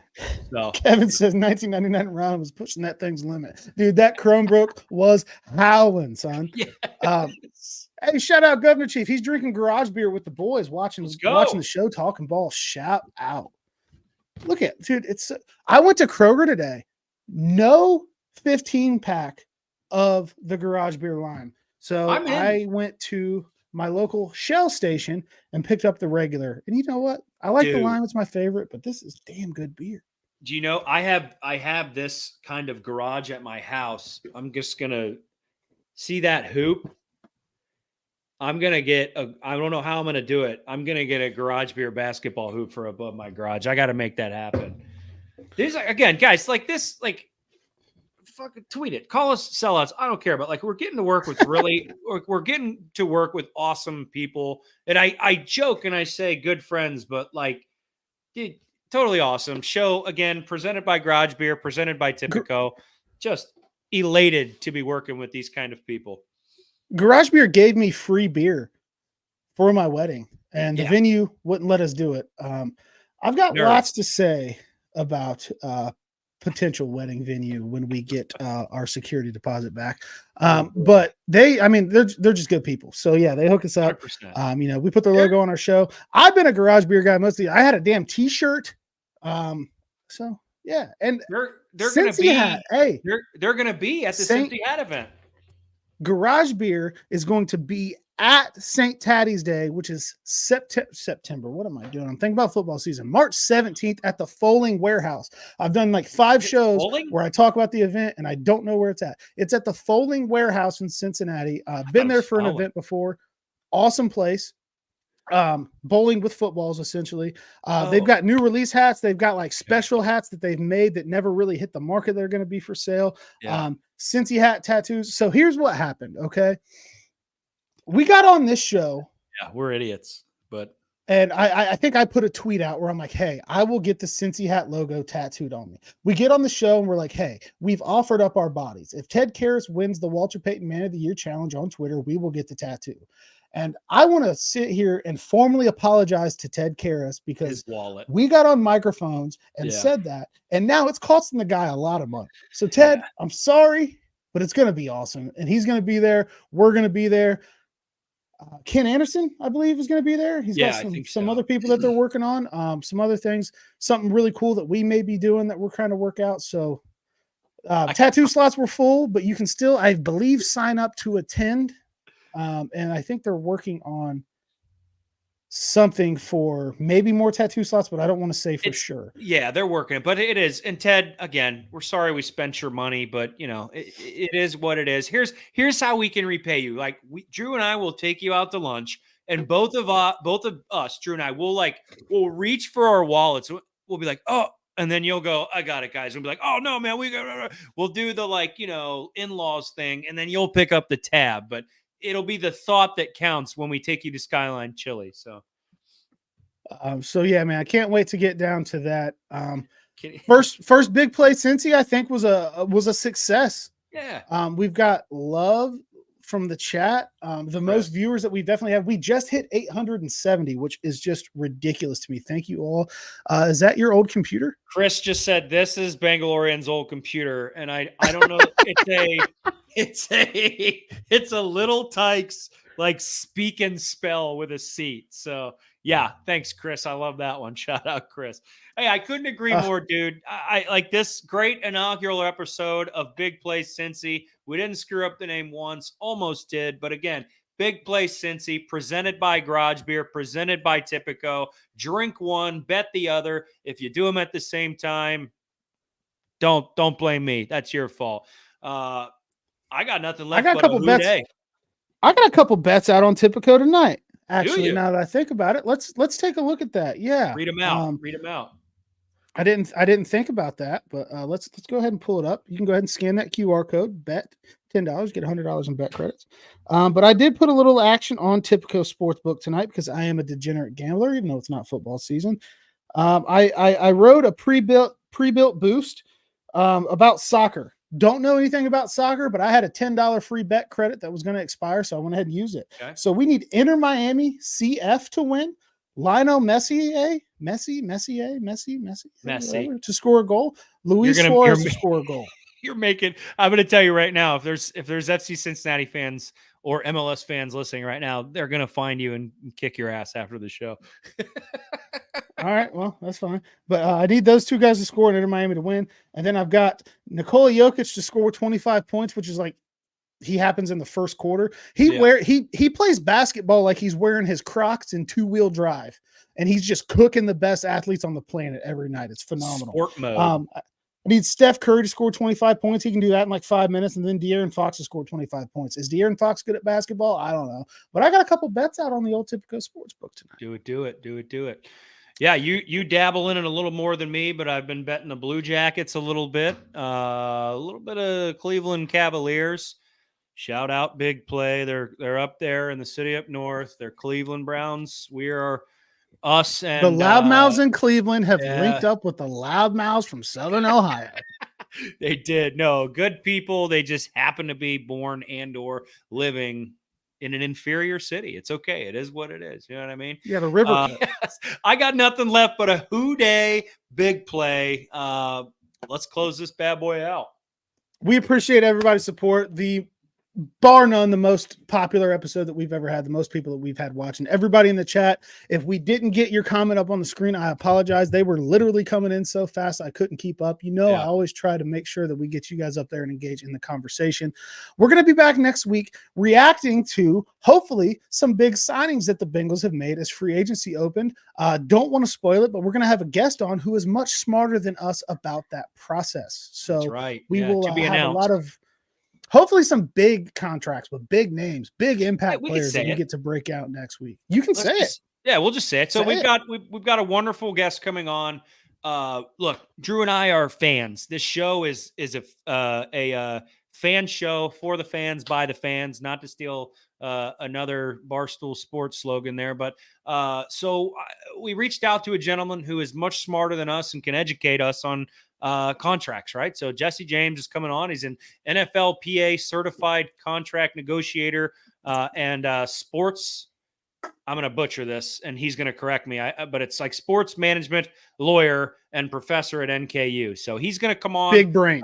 So Kevin says 1999 Ron was pushing that thing's limit. Dude, that Chromebook was howling, son. Yes. Hey, shout out Governor Chief. He's drinking garage beer with the boys, watching the show, talking ball. Shout out. Look at, dude, I went to Kroger today. No 15-pack of the garage beer line. So I went to my local Shell station and picked up the regular. And you know what? I like the lime. It's my favorite, but this is damn good beer. Do you know I have this kind of garage at my house. I'm just gonna see that hoop. I'm gonna get I don't know how I'm gonna do it. I'm gonna get a garage beer basketball hoop for above my garage. I gotta make that happen. These again, guys, like this, like fucking tweet it. Call us sellouts. I don't care, but like we're getting to work with we're getting to work with awesome people. And I joke and I say good friends, but like dude, totally awesome. Show again, presented by Garage Beer, presented by Tipico. Just elated to be working with these kind of people. Garage Beer gave me free beer for my wedding, and the venue wouldn't let us do it. I've got lots to say about potential wedding venue when we get our security deposit back. But they're just good people. So yeah, they hook us up. We put their logo on our show. I've been a Garage Beer guy mostly. I had a damn t-shirt. So yeah, and they're gonna be they're gonna be at the Cincy Hat event. Garage Beer is going to be at St. Tattie's Day, which is September. What am I doing? I'm thinking about football season. March 17th at the Foaling Warehouse. I've done like 5 shows where I talk about the event and I don't know where it's at. It's at the Foaling Warehouse in Cincinnati. Been there for an event before. Awesome place. Bowling with footballs, essentially. They've got new release hats. They've got like special hats that they've made that never really hit the market. They're going to be for sale. Cincy hat tattoos. So here's what happened. Okay. We got on this show. Yeah, we're idiots, and I think I put a tweet out where I'm like, "Hey, I will get the Cincy hat logo tattooed on me." We get on the show and we're like, "Hey, we've offered up our bodies. If Ted Karras wins the Walter Payton Man of the Year challenge on Twitter, we will get the tattoo." And I want to sit here and formally apologize to Ted Karras because we got on microphones and said that, and now it's costing the guy a lot of money. So Ted, I'm sorry, but it's going to be awesome, and he's going to be there. We're going to be there. Ken Anderson, I believe, is going to be there. He's got some other people that they're working on, some other things, something really cool that we may be doing that we're trying to work out. So tattoo slots were full, but you can still, I believe, sign up to attend. And I think they're working on something for maybe more tattoo slots, but I don't want to say for sure. Yeah, they're working it, but it is. And Ted, again, we're sorry we spent your money, but it is what it is. Here's how we can repay you. Like Drew and I will take you out to lunch, and both of us, Drew and I, we'll reach for our wallets. We'll be like, "Oh," and then you'll go, "I got it, guys." We'll be like, "Oh no, man, we'll do the in-laws thing," and then you'll pick up the tab, but it'll be the thought that counts when we take you to Skyline Chili. So yeah, man, I can't wait to get down to that. First big play Cincy, I think was a success. Yeah. We've got love from the chat. The most viewers that we definitely have. We just hit 870, which is just ridiculous to me. Thank you all. Is that your old computer? Chris just said this is Bangalorean's old computer, and I don't know. It's a little Tykes like speak and spell with a seat. So Yeah, thanks, Chris. I love that one. Shout out, Chris. Hey, I couldn't agree more, dude. I like this great inaugural episode of Big Play Cincy. We didn't screw up the name once, almost did, but again, Big Play Cincy, presented by Garage Beer, presented by Tipico. Drink one, bet the other. If you do them at the same time, don't blame me. That's your fault. I got nothing left got a but couple a bets. day. I got a couple bets out on Tipico tonight. Actually, you? now that I think about it, let's take a look at that. Yeah, Read them out. Read them out. I didn't think about that, but let's go ahead and pull it up. You can go ahead and scan that QR code, bet $10, get $100 in bet credits. But I did put a little action on Tipico Sportsbook tonight because I am a degenerate gambler, even though it's not football season. I wrote a pre-built boost about soccer. Don't know anything about soccer, but I had a $10 free bet credit that was going to expire, so I went ahead and used it. Okay. So we need Inter Miami CF to win, Lionel Messi to score a goal, Luis Suarez to score a goal. I'm going to tell you right now, if there's FC Cincinnati fans or MLS fans listening right now, they're going to find you and kick your ass after the show. All right, well, that's fine. But I need those two guys to score and Inter Miami to win. And then I've got Nikola Jokic to score 25 points, which is like he happens in the first quarter. He plays basketball like he's wearing his Crocs in two-wheel drive, and he's just cooking the best athletes on the planet every night. It's phenomenal. Sport mode. I need Steph Curry to score 25 points. He can do that in like 5 minutes, and then De'Aaron Fox to score 25 points. Is De'Aaron Fox good at basketball? I don't know. But I got a couple bets out on the old Tipico Sportsbook tonight. Do it. Yeah, you dabble in it a little more than me, but I've been betting the Blue Jackets a little bit of Cleveland Cavaliers. Shout out Big Play. They're up there in the city up north. They're Cleveland Browns. We are us and the loudmouths in Cleveland have linked up with the loudmouths from Southern Ohio. They did. No, good people. They just happen to be born and or living in an inferior city. It's okay. It is what it is. You know what I mean? Yeah, the river. Yes. I got nothing left but a day Big Play. Let's close this bad boy out. We appreciate everybody's support. The bar none, the most popular episode that we've ever had, the most people that we've had watching. Everybody in the chat, if we didn't get your comment up on the screen, I apologize. They were literally coming in so fast I couldn't keep up. I always try to make sure that we get you guys up there and engage in the conversation. We're going to be back next week reacting to hopefully some big signings that the Bengals have made as free agency opened. Don't want to spoil it, but we're going to have a guest on who is much smarter than us about that process. So that's right. We will have announced. A lot of hopefully some big contracts with big names, big impact players that we get to break out next week. You can say it. Yeah, we'll just say it. So we've got a wonderful guest coming on. Look, Drew and I are fans. This show is a fan show for the fans by the fans, not to steal another Barstool Sports slogan there. But so we reached out to a gentleman who is much smarter than us and can educate us on contracts, right? So Jesse James is coming on. He's an NFLPA certified contract negotiator and sports. I'm going to butcher this and he's going to correct me. But it's like sports management lawyer and professor at NKU. So he's going to come on. Big brain.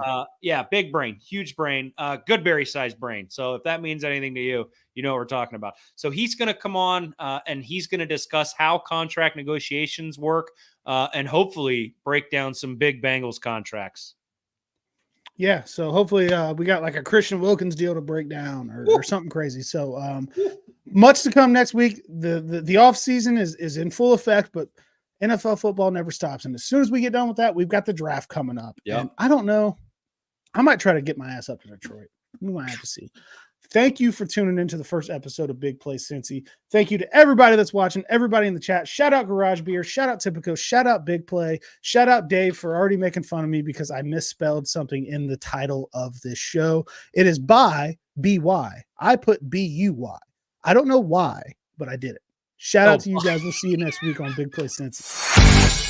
Big brain, huge brain, Goodberry sized brain. So if that means anything to you, you know what we're talking about. So he's going to come on and he's going to discuss how contract negotiations work and hopefully break down some big Bengals contracts. Yeah, so hopefully we got like a Christian Wilkins deal to break down or something crazy. So much to come next week. The off season is in full effect, but NFL football never stops. And as soon as we get done with that, we've got the draft coming up. Yeah, I don't know. I might try to get my ass up to Detroit. We might have to see. Thank you for tuning into the first episode of Big Play Cincy. Thank you to everybody that's watching, everybody in the chat. Shout out Garage Beer. Shout out Tipico. Shout out Big Play. Shout out Dave for already making fun of me because I misspelled something in the title of this show. It is by B-Y. I put B-U-Y. I don't know why, but I did it. Shout out to you guys. We'll see you next week on Big Play Cincy.